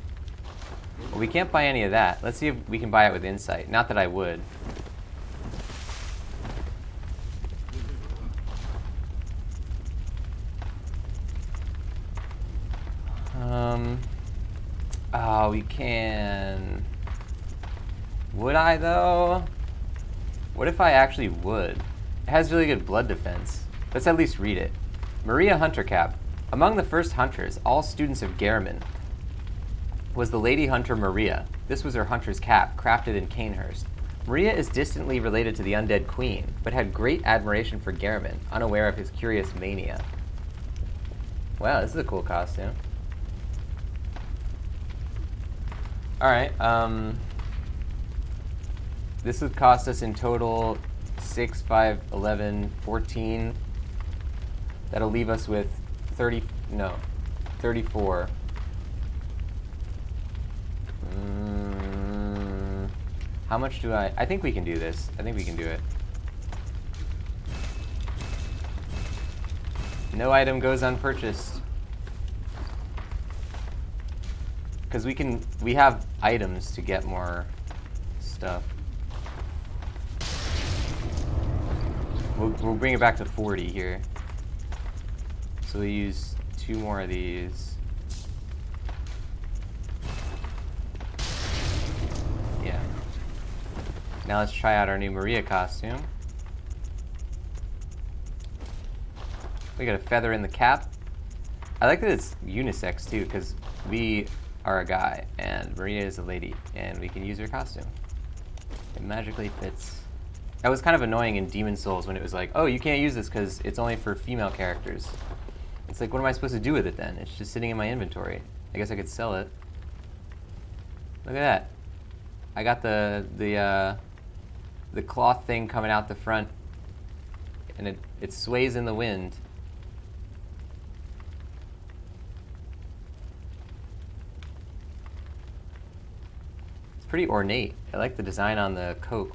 Well, we can't buy any of that. Let's see if we can buy it with insight. Not that I would. Oh, we can. Would I though? What if I actually would? It has really good blood defense. Let's at least read it. Maria Hunter Cap. Among the first hunters, all students of Gehrman, was the lady hunter Maria. This was her hunter's cap, crafted in Canehurst. Maria is distantly related to the undead queen, but had great admiration for Gehrman, unaware of his curious mania. Wow, this is a cool costume. Alright, this would cost us in total 6, 5, 11, 14. That'll leave us with 34. How much do I think we can do this. I think we can do it. No item goes unpurchased. Because we have items to get more stuff. We'll bring it back to 40 here. So we use 2 more of these. Yeah. Now let's try out our new Maria costume. We got a feather in the cap. I like that it's unisex too, because we are a guy and Maria is a lady, and we can use her costume. It magically fits. That was kind of annoying in Demon Souls when it was like, oh, you can't use this because it's only for female characters. It's like, what am I supposed to do with it then? It's just sitting in my inventory. I guess I could sell it. Look at that. I got the cloth thing coming out the front, and it sways in the wind. It's pretty ornate. I like the design on the coat.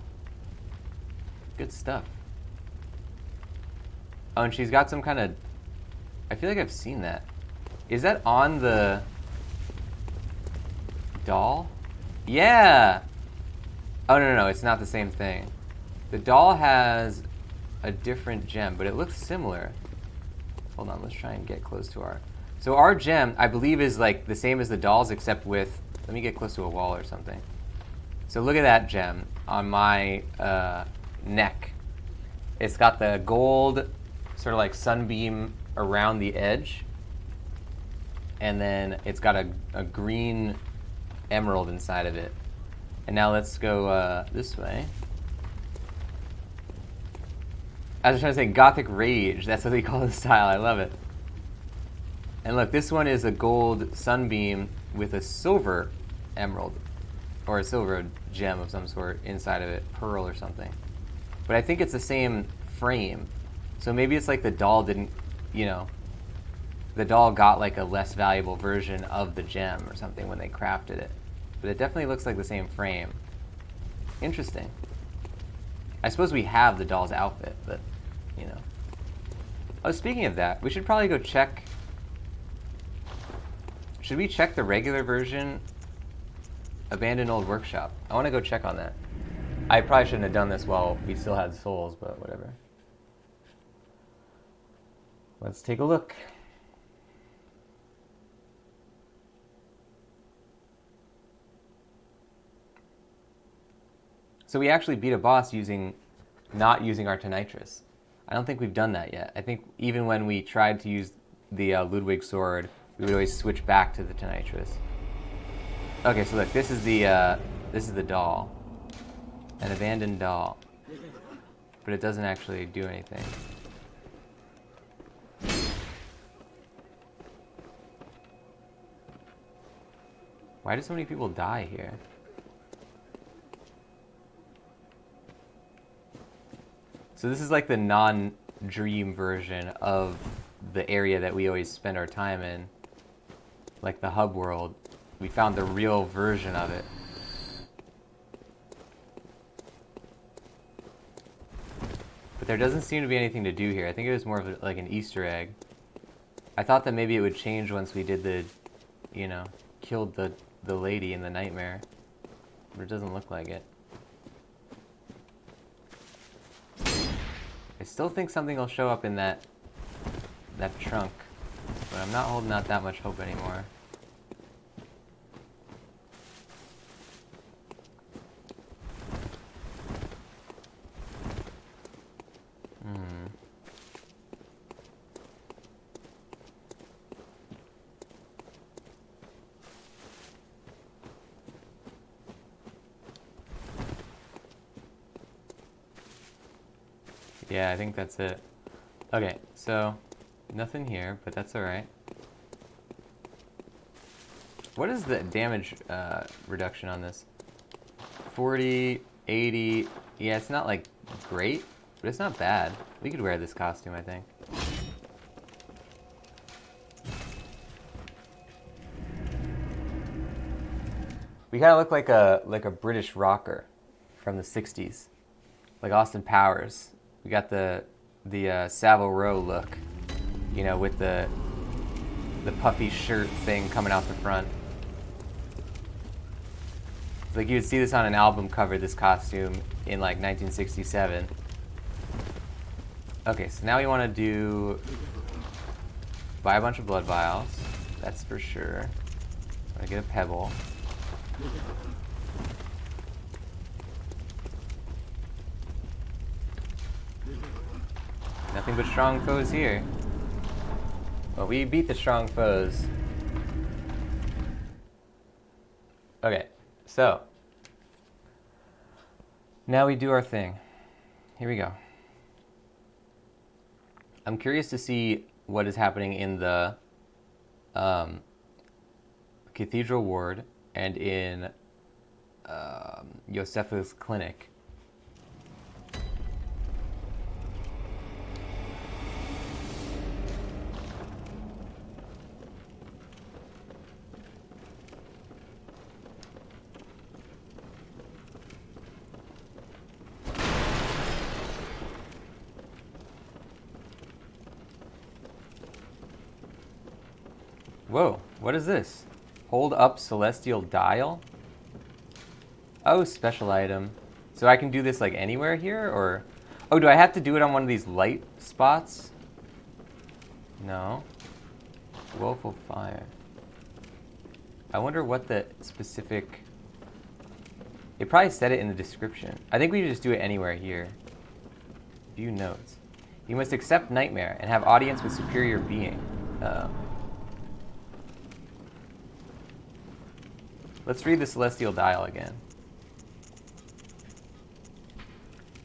Good stuff. Oh, and she's got some kind of... I feel like I've seen that. Is that on the doll? Yeah! Oh, no, it's not the same thing. The doll has a different gem, but it looks similar. Hold on, let's try and get close to our... So our gem, I believe, is like the same as the doll's, except with... Let me get close to a wall or something. So look at that gem on my neck. It's got the gold sort of like sunbeam around the edge, and then it's got a green emerald inside of it. And now let's go this way. I was trying to say Gothic Rage. That's what they call the style. I love it. And look, this one is a gold sunbeam with a silver emerald, or a silver gem of some sort inside of it, pearl or something. But I think it's the same frame. So maybe it's like the doll didn't, the doll got like a less valuable version of the gem or something when they crafted it. But it definitely looks like the same frame. Interesting. I suppose we have the doll's outfit, but, Oh, speaking of that, we should probably go check... Should we check the regular version? Abandoned Old Workshop. I want to go check on that. I probably shouldn't have done this while we still had souls, but whatever. Let's take a look. So we actually beat a boss not using our Tonitrus. I don't think we've done that yet. I think even when we tried to use the Ludwig sword, we would always switch back to the Tonitrus. Okay, so look, this is the doll. An abandoned doll. But it doesn't actually do anything. Why do so many people die here? So this is like the non-dream version of the area that we always spend our time in. Like the hub world. We found the real version of it. But there doesn't seem to be anything to do here. I think it was more of like an Easter egg. I thought that maybe it would change once we did the, killed the the lady in the nightmare, but it doesn't look like it. I still think something will show up in that trunk, but I'm not holding out that much hope anymore. Yeah, I think that's it. Okay, so nothing here, but that's alright. What is the damage reduction on this? 40, 80. Yeah, it's not like great, but it's not bad. We could wear this costume, I think. We kind of look like a British rocker from the 60s, like Austin Powers. We got the Savile Row look, you know, with the puffy shirt thing coming out the front. It's like you would see this on an album cover, this costume, in like 1967. Okay, so now we want to buy a bunch of blood vials. That's for sure. I'm gonna get a pebble. Nothing but strong foes here. Well, we beat the strong foes. Okay, so now we do our thing. Here we go. I'm curious to see what is happening in the Cathedral Ward and in Josefa's clinic. Whoa, what is this? Hold up celestial dial? Oh, special item. So I can do this like anywhere here, or? Oh, do I have to do it on one of these light spots? No. Woeful fire. I wonder what the specific... It probably said it in the description. I think we just do it anywhere here. View notes. You must accept nightmare and have audience with superior being. Let's read the celestial dial again.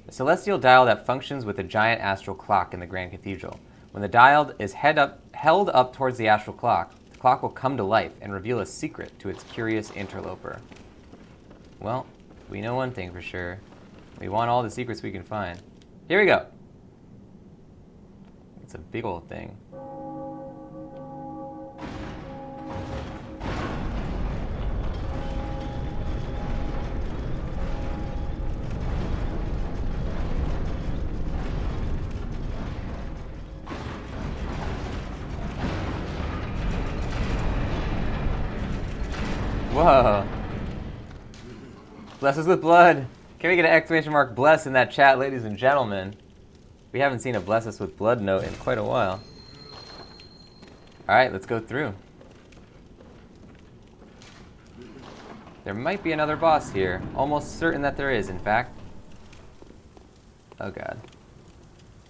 A celestial dial that functions with a giant astral clock in the Grand Cathedral. When the dial is held up towards the astral clock, the clock will come to life and reveal a secret to its curious interloper. Well, we know one thing for sure. We want all the secrets we can find. Here we go. It's a big old thing. Whoa. Bless us with blood. Can we get an exclamation mark bless in that chat, ladies and gentlemen? We haven't seen a bless us with blood note in quite a while. Alright, let's go through. There might be another boss here. Almost certain that there is, in fact. Oh god.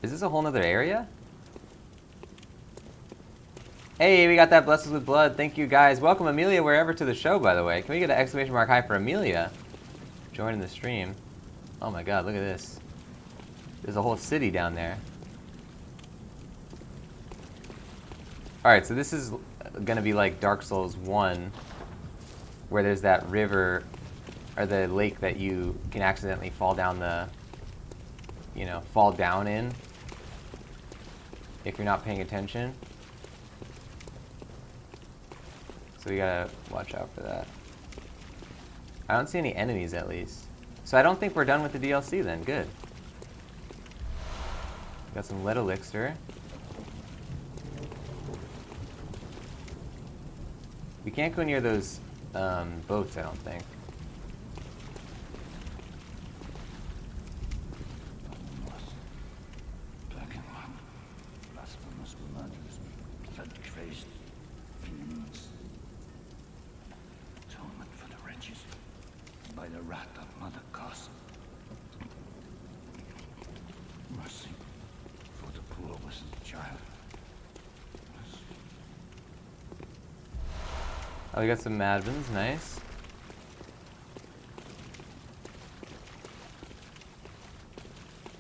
Is this a whole nother area? Hey, we got that bless us with blood. Thank you guys. Welcome Amelia wherever to the show, by the way. Can we get an exclamation mark high for Amelia? Joining the stream. Oh my god, look at this. There's a whole city down there. Alright, so this is gonna be like Dark Souls 1, where there's that river, or the lake that you can accidentally fall down the, you know, fall down in if you're not paying attention. So we gotta watch out for that. I don't see any enemies, at least. So I don't think we're done with the DLC then. Good. Got some lead elixir. We can't go near those boats, I don't think.
Blasphemous murders, blood-crazed fiends. Atonement for the wretches by the wrath of Mother Goss. Mercy for the poor innocent child.
Oh, we got some Madvins, nice.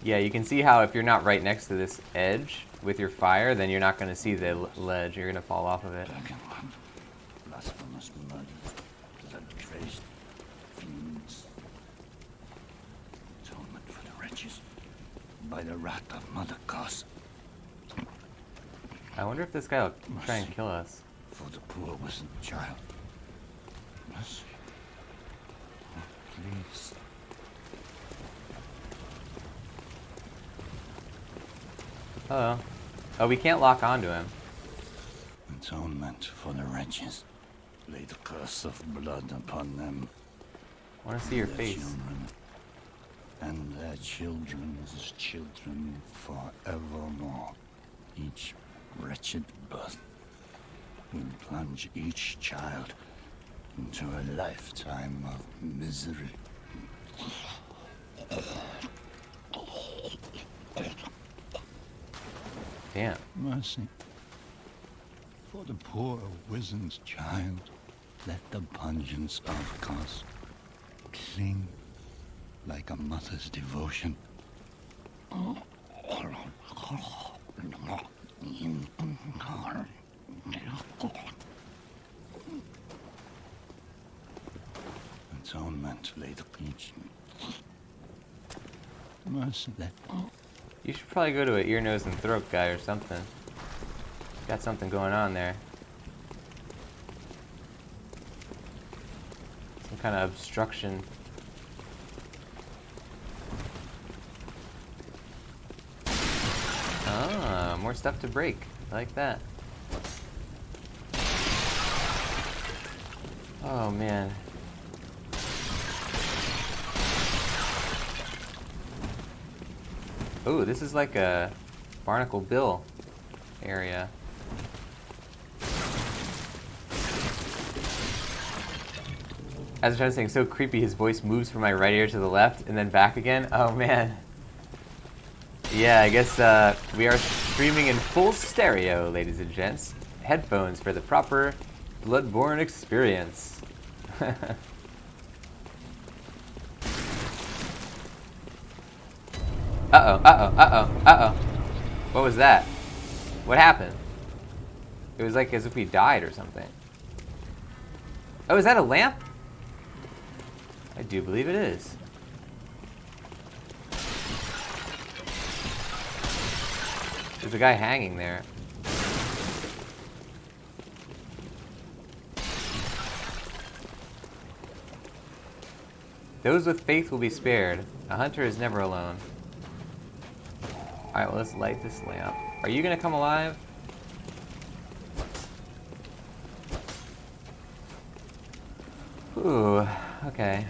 Yeah, you can see how if you're not right next to this edge with your fire, then you're not going to see the ledge. You're going to fall off of it.
Blasphemous murders, blood-crazed fiends. Atonement for the wretches by the wrath of Mother Goss.
I wonder if this guy will try and kill us.
For the poor innocent child. Mercy. Oh, please.
Oh. Oh, we can't lock onto him.
Atonement for the wretches. Lay the curse of blood upon them.
I want to see your
Their
face.
children, and their children's children forevermore. Each wretched birth will plunge each child into a lifetime of misery.
Damn.
Mercy. For the poor wizened child, let the pungence of cause cling like a mother's devotion. Atonement, lay the peach. Mercy, let.
You should probably go to an ear, nose, and throat guy or something. Got something going on there. Some kind of obstruction. Ah, more stuff to break. I like that. Oh, man. Ooh, this is like a Barnacle Bill area. As I was saying, so creepy, his voice moves from my right ear to the left and then back again. Oh man. Yeah, I guess we are streaming in full stereo, ladies and gents. Headphones for the proper Bloodborne experience. Uh-oh, uh-oh, uh-oh, uh-oh. What was that? What happened? It was like as if we died or something. Oh, is that a lamp? I do believe it is. There's a guy hanging there. Those with faith will be spared. A hunter is never alone. Alright, well, let's light this lamp. Are you gonna come alive? Ooh, okay.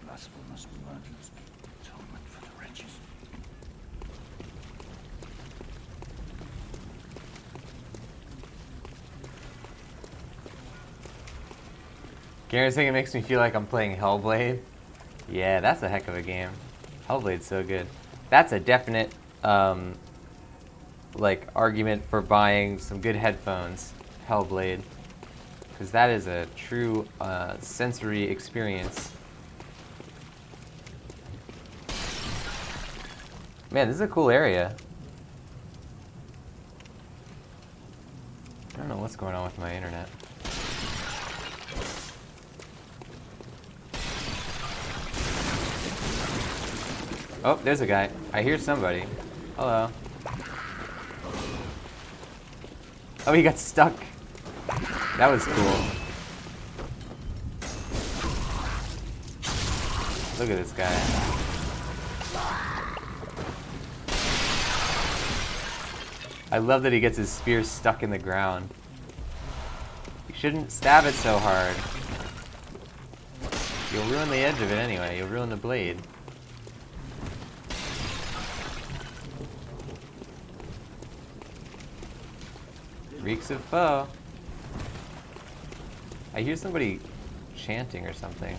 Blasphemous murders, atonement for the wretches.
Garen's saying it makes me feel like I'm playing Hellblade. Yeah, that's a heck of a game. Hellblade's so good. That's a definite, like, argument for buying some good headphones. Hellblade. Because that is a true sensory experience. Man, this is a cool area. I don't know what's going on with my internet. Oh, there's a guy. I hear somebody. Hello. Oh, he got stuck. That was cool. Look at this guy. I love that he gets his spear stuck in the ground. You shouldn't stab it so hard. You'll ruin the edge of it anyway. You'll ruin the blade. Reeks of foe. I hear somebody chanting or something.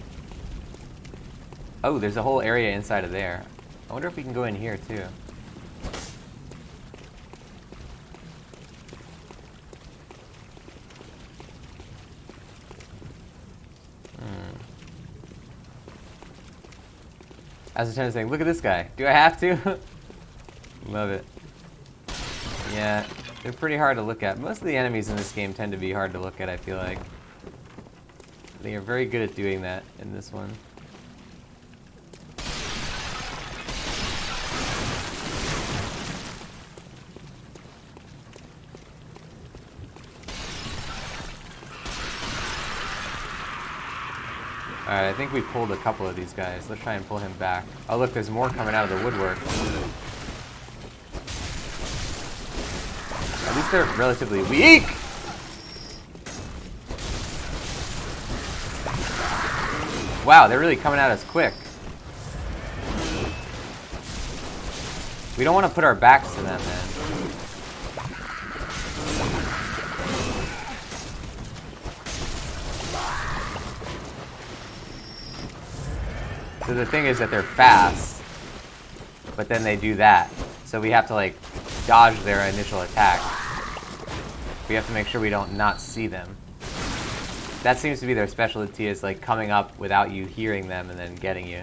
Oh, there's a whole area inside of there. I wonder if we can go in here too. As a tennis saying, look at this guy. Do I have to? Love it. Yeah, they're pretty hard to look at. Most of the enemies in this game tend to be hard to look at, I feel like. They are very good at doing that in this one. Alright, I think we pulled a couple of these guys. Let's try and pull him back. Oh look, there's more coming out of the woodwork. At least they're relatively weak! Wow, they're really coming at us quick. We don't want to put our backs to them, man. So the thing is that they're fast, but then they do that. So we have to like dodge their initial attack. We have to make sure we don't not see them. That seems to be their specialty, is like coming up without you hearing them and then getting you.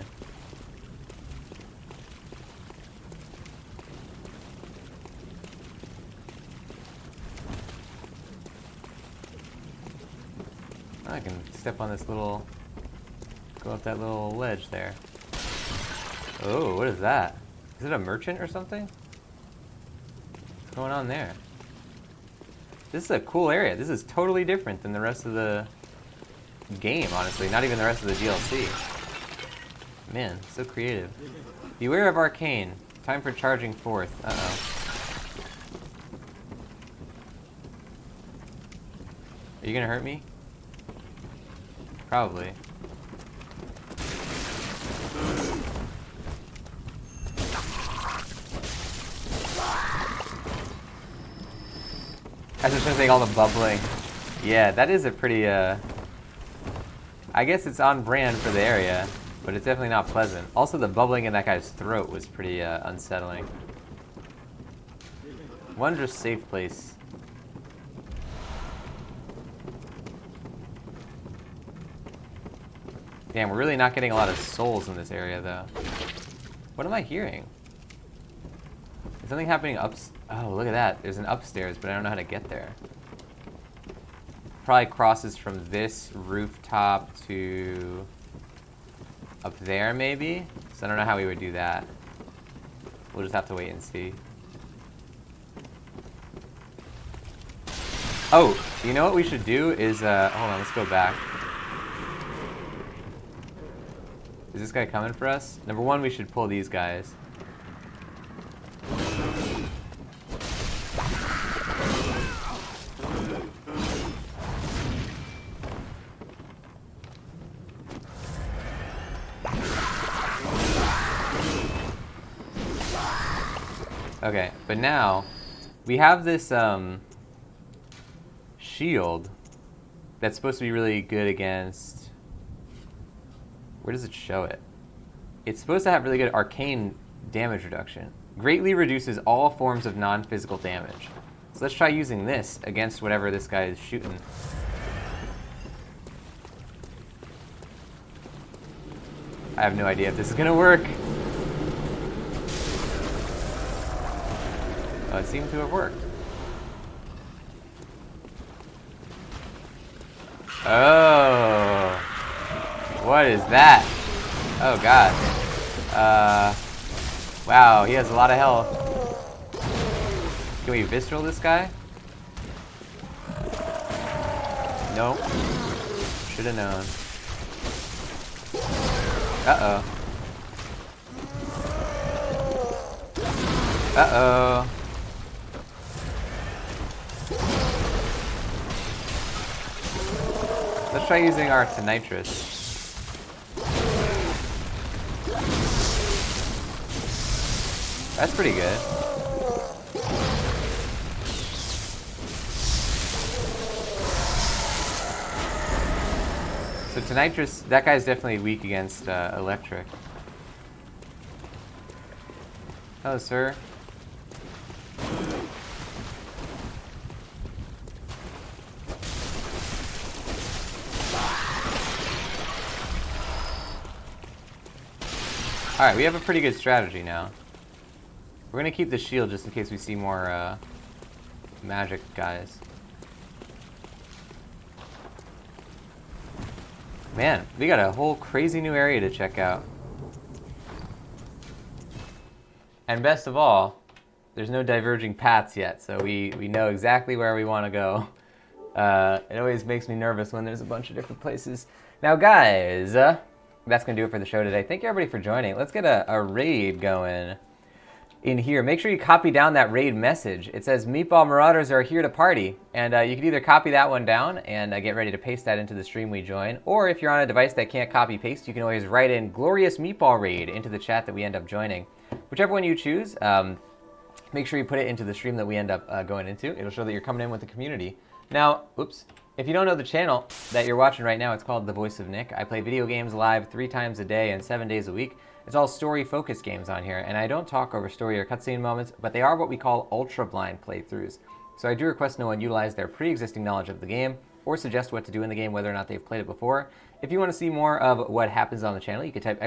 I can step on this little, go up that little ledge there. Oh, what is that? Is it a merchant or something? What's going on there? This is a cool area. This is totally different than the rest of the game, honestly. Not even the rest of the DLC. Man, so creative. Beware of arcane. Time for charging forth. Uh-oh. Are you gonna hurt me? Probably. I was just gonna say all the bubbling. Yeah, that is a pretty, I guess it's on brand for the area, but it's definitely not pleasant. Also, the bubbling in that guy's throat was pretty, unsettling. Wondrous safe place. Damn, we're really not getting a lot of souls in this area, though. What am I hearing? Is something happening Oh, look at that. There's an upstairs, but I don't know how to get there. Probably crosses from this rooftop to up there, maybe? So I don't know how we would do that. We'll just have to wait and see. Oh, you know what we should do is, hold on, let's go back. Is this guy coming for us? Number one, we should pull these guys. Okay, but now we have this shield that's supposed to be really good against... Where does it show it? It's supposed to have really good arcane damage reduction. Greatly reduces all forms of non-physical damage. So let's try using this against whatever this guy is shooting. I have no idea if this is gonna work. Oh, it seemed to have worked. Oh. What is that? Oh god. Wow, he has a lot of health. Can we visceral this guy? Nope. Should have known. Uh-oh. Uh-oh. Let's try using our nitrous. That's pretty good. So Tonitrus, that guy's definitely weak against electric. Hello, sir. Alright, we have a pretty good strategy now. We're gonna keep the shield just in case we see more magic guys. Man, we got a whole crazy new area to check out. And best of all, there's no diverging paths yet, so we know exactly where we want to go. It always makes me nervous when there's a bunch of different places. Now guys, that's going to do it for the show today. Thank you everybody for joining. Let's get a raid going in here. Make sure you copy down that raid message. It says Meatball Marauders are here to party. And you can either copy that one down and get ready to paste that into the stream we join. Or if you're on a device that can't copy paste, you can always write in Glorious Meatball Raid into the chat that we end up joining. Whichever one you choose, make sure you put it into the stream that we end up going into. It'll show that you're coming in with the community. Now, oops. If you don't know the channel that you're watching right now, it's called The Voice of Nick. I play video games live 3 times a day and 7 days a week. It's all story-focused games on here, and I don't talk over story or cutscene moments, but they are what we call ultra-blind playthroughs. So I do request no one utilize their pre-existing knowledge of the game or suggest what to do in the game whether or not they've played it before. If you want to see more of what happens on the channel, you can type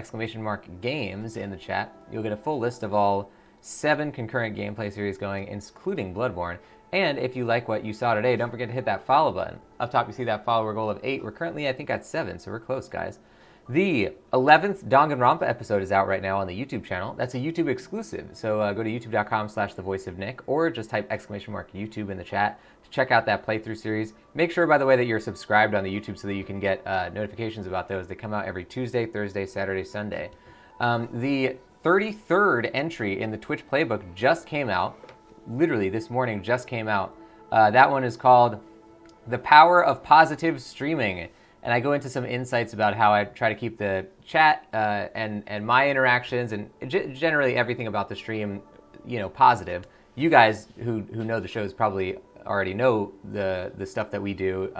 !games in the chat. You'll get a full list of all 7 concurrent gameplay series going, including Bloodborne. And if you like what you saw today, don't forget to hit that follow button. Up top, you see that follower goal of 8. We're currently, I think, at 7, so we're close, guys. The 11th Danganronpa episode is out right now on the YouTube channel. That's a YouTube exclusive, so go to youtube.com/thevoiceofnick, or just type !YouTube in the chat to check out that playthrough series. Make sure, by the way, that you're subscribed on the YouTube so that you can get notifications about those. They come out every Tuesday, Thursday, Saturday, Sunday. The 33rd entry in the Twitch playbook just came out. Literally this morning just came out. That one is called The Power of Positive Streaming. And I go into some insights about how I try to keep the chat and my interactions and generally everything about the stream, you know, positive. You guys who know the shows probably already know the stuff that we do,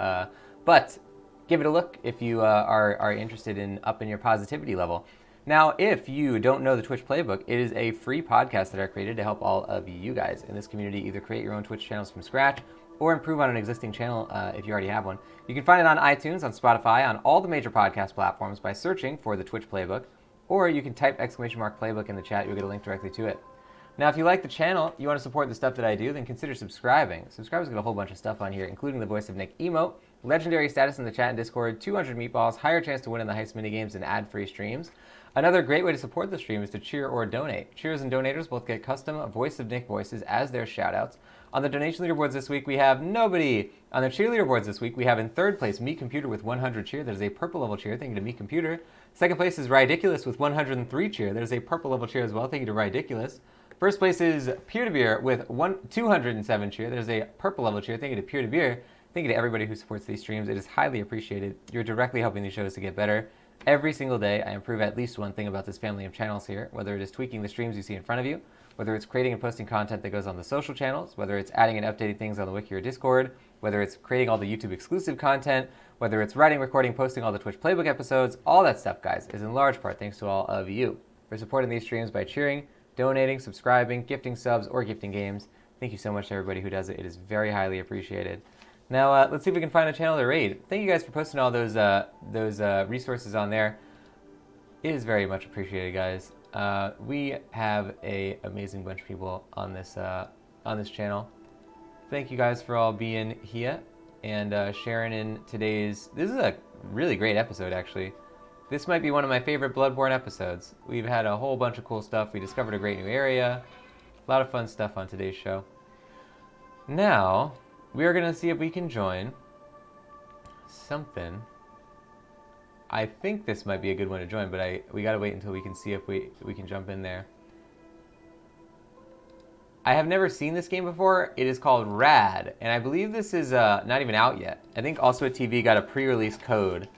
but give it a look if you are interested in upping your positivity level. Now, if you don't know the Twitch playbook, it is a free podcast that I created to help all of you guys in this community either create your own Twitch channels from scratch or improve on an existing channel if you already have one. You can find it on iTunes, on Spotify, on all the major podcast platforms by searching for the Twitch playbook, or you can type !playbook in the chat. You'll get a link directly to it. Now, if you like the channel, you want to support the stuff that I do, then consider subscribing. Subscribers get a whole bunch of stuff on here, including the Voice of Nick emote, legendary status in the chat and Discord, 200 meatballs, higher chance to win in the heist minigames, and ad-free streams. Another great way to support the stream is to cheer or donate. Cheers and donators both get custom Voice of Nick voices as their shoutouts. On the donation leaderboards this week, we have nobody. On the cheer leaderboards this week, we have in 3rd place Meat Computer with 100 cheer. There's a purple level cheer. Thank you to Meat Computer. 2nd place is Ridiculous with 103 cheer. There's a purple level cheer as well. Thank you to Ridiculous. 1st place is Peer to Beer with 207 cheer. There's a purple level cheer. Thank you to Peer to Beer. Thank you to everybody who supports these streams. It is highly appreciated. You're directly helping these shows to get better. Every single day, I improve at least one thing about this family of channels here, whether it is tweaking the streams you see in front of you, whether it's creating and posting content that goes on the social channels, whether it's adding and updating things on the Wiki or Discord, whether it's creating all the YouTube exclusive content, whether it's writing, recording, posting all the Twitch playbook episodes. All that stuff, guys, is in large part thanks to all of you for supporting these streams by cheering, donating, subscribing, gifting subs, or gifting games. Thank you so much to everybody who does it. It is very highly appreciated. Now, let's see if we can find a channel to raid. Thank you guys for posting all those resources on there. It is very much appreciated, guys. We have an amazing bunch of people on this channel. Thank you guys for all being here and sharing in today's... This is a really great episode, actually. This might be one of my favorite Bloodborne episodes. We've had a whole bunch of cool stuff. We discovered a great new area. A lot of fun stuff on today's show. Now, we are going to see if we can join something. I think this might be a good one to join, but we got to wait until we can see if we can jump in there. I have never seen this game before. It is called Rad, and I believe this is not even out yet. I think Also TV got a pre-release code.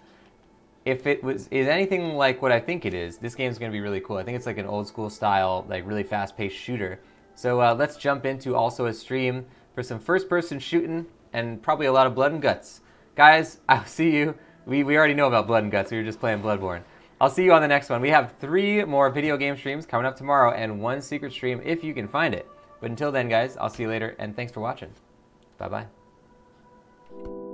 If it is anything like what I think it is, this game's going to be really cool. I think it's like an old school style, like really fast-paced shooter. So let's jump into also a stream for some first-person shooting and probably a lot of blood and guts. Guys, I'll see you. We already know about blood and guts. We were just playing Bloodborne. I'll see you on the next one. We have 3 more video game streams coming up tomorrow and 1 secret stream if you can find it. But until then, guys, I'll see you later, and thanks for watching. Bye-bye.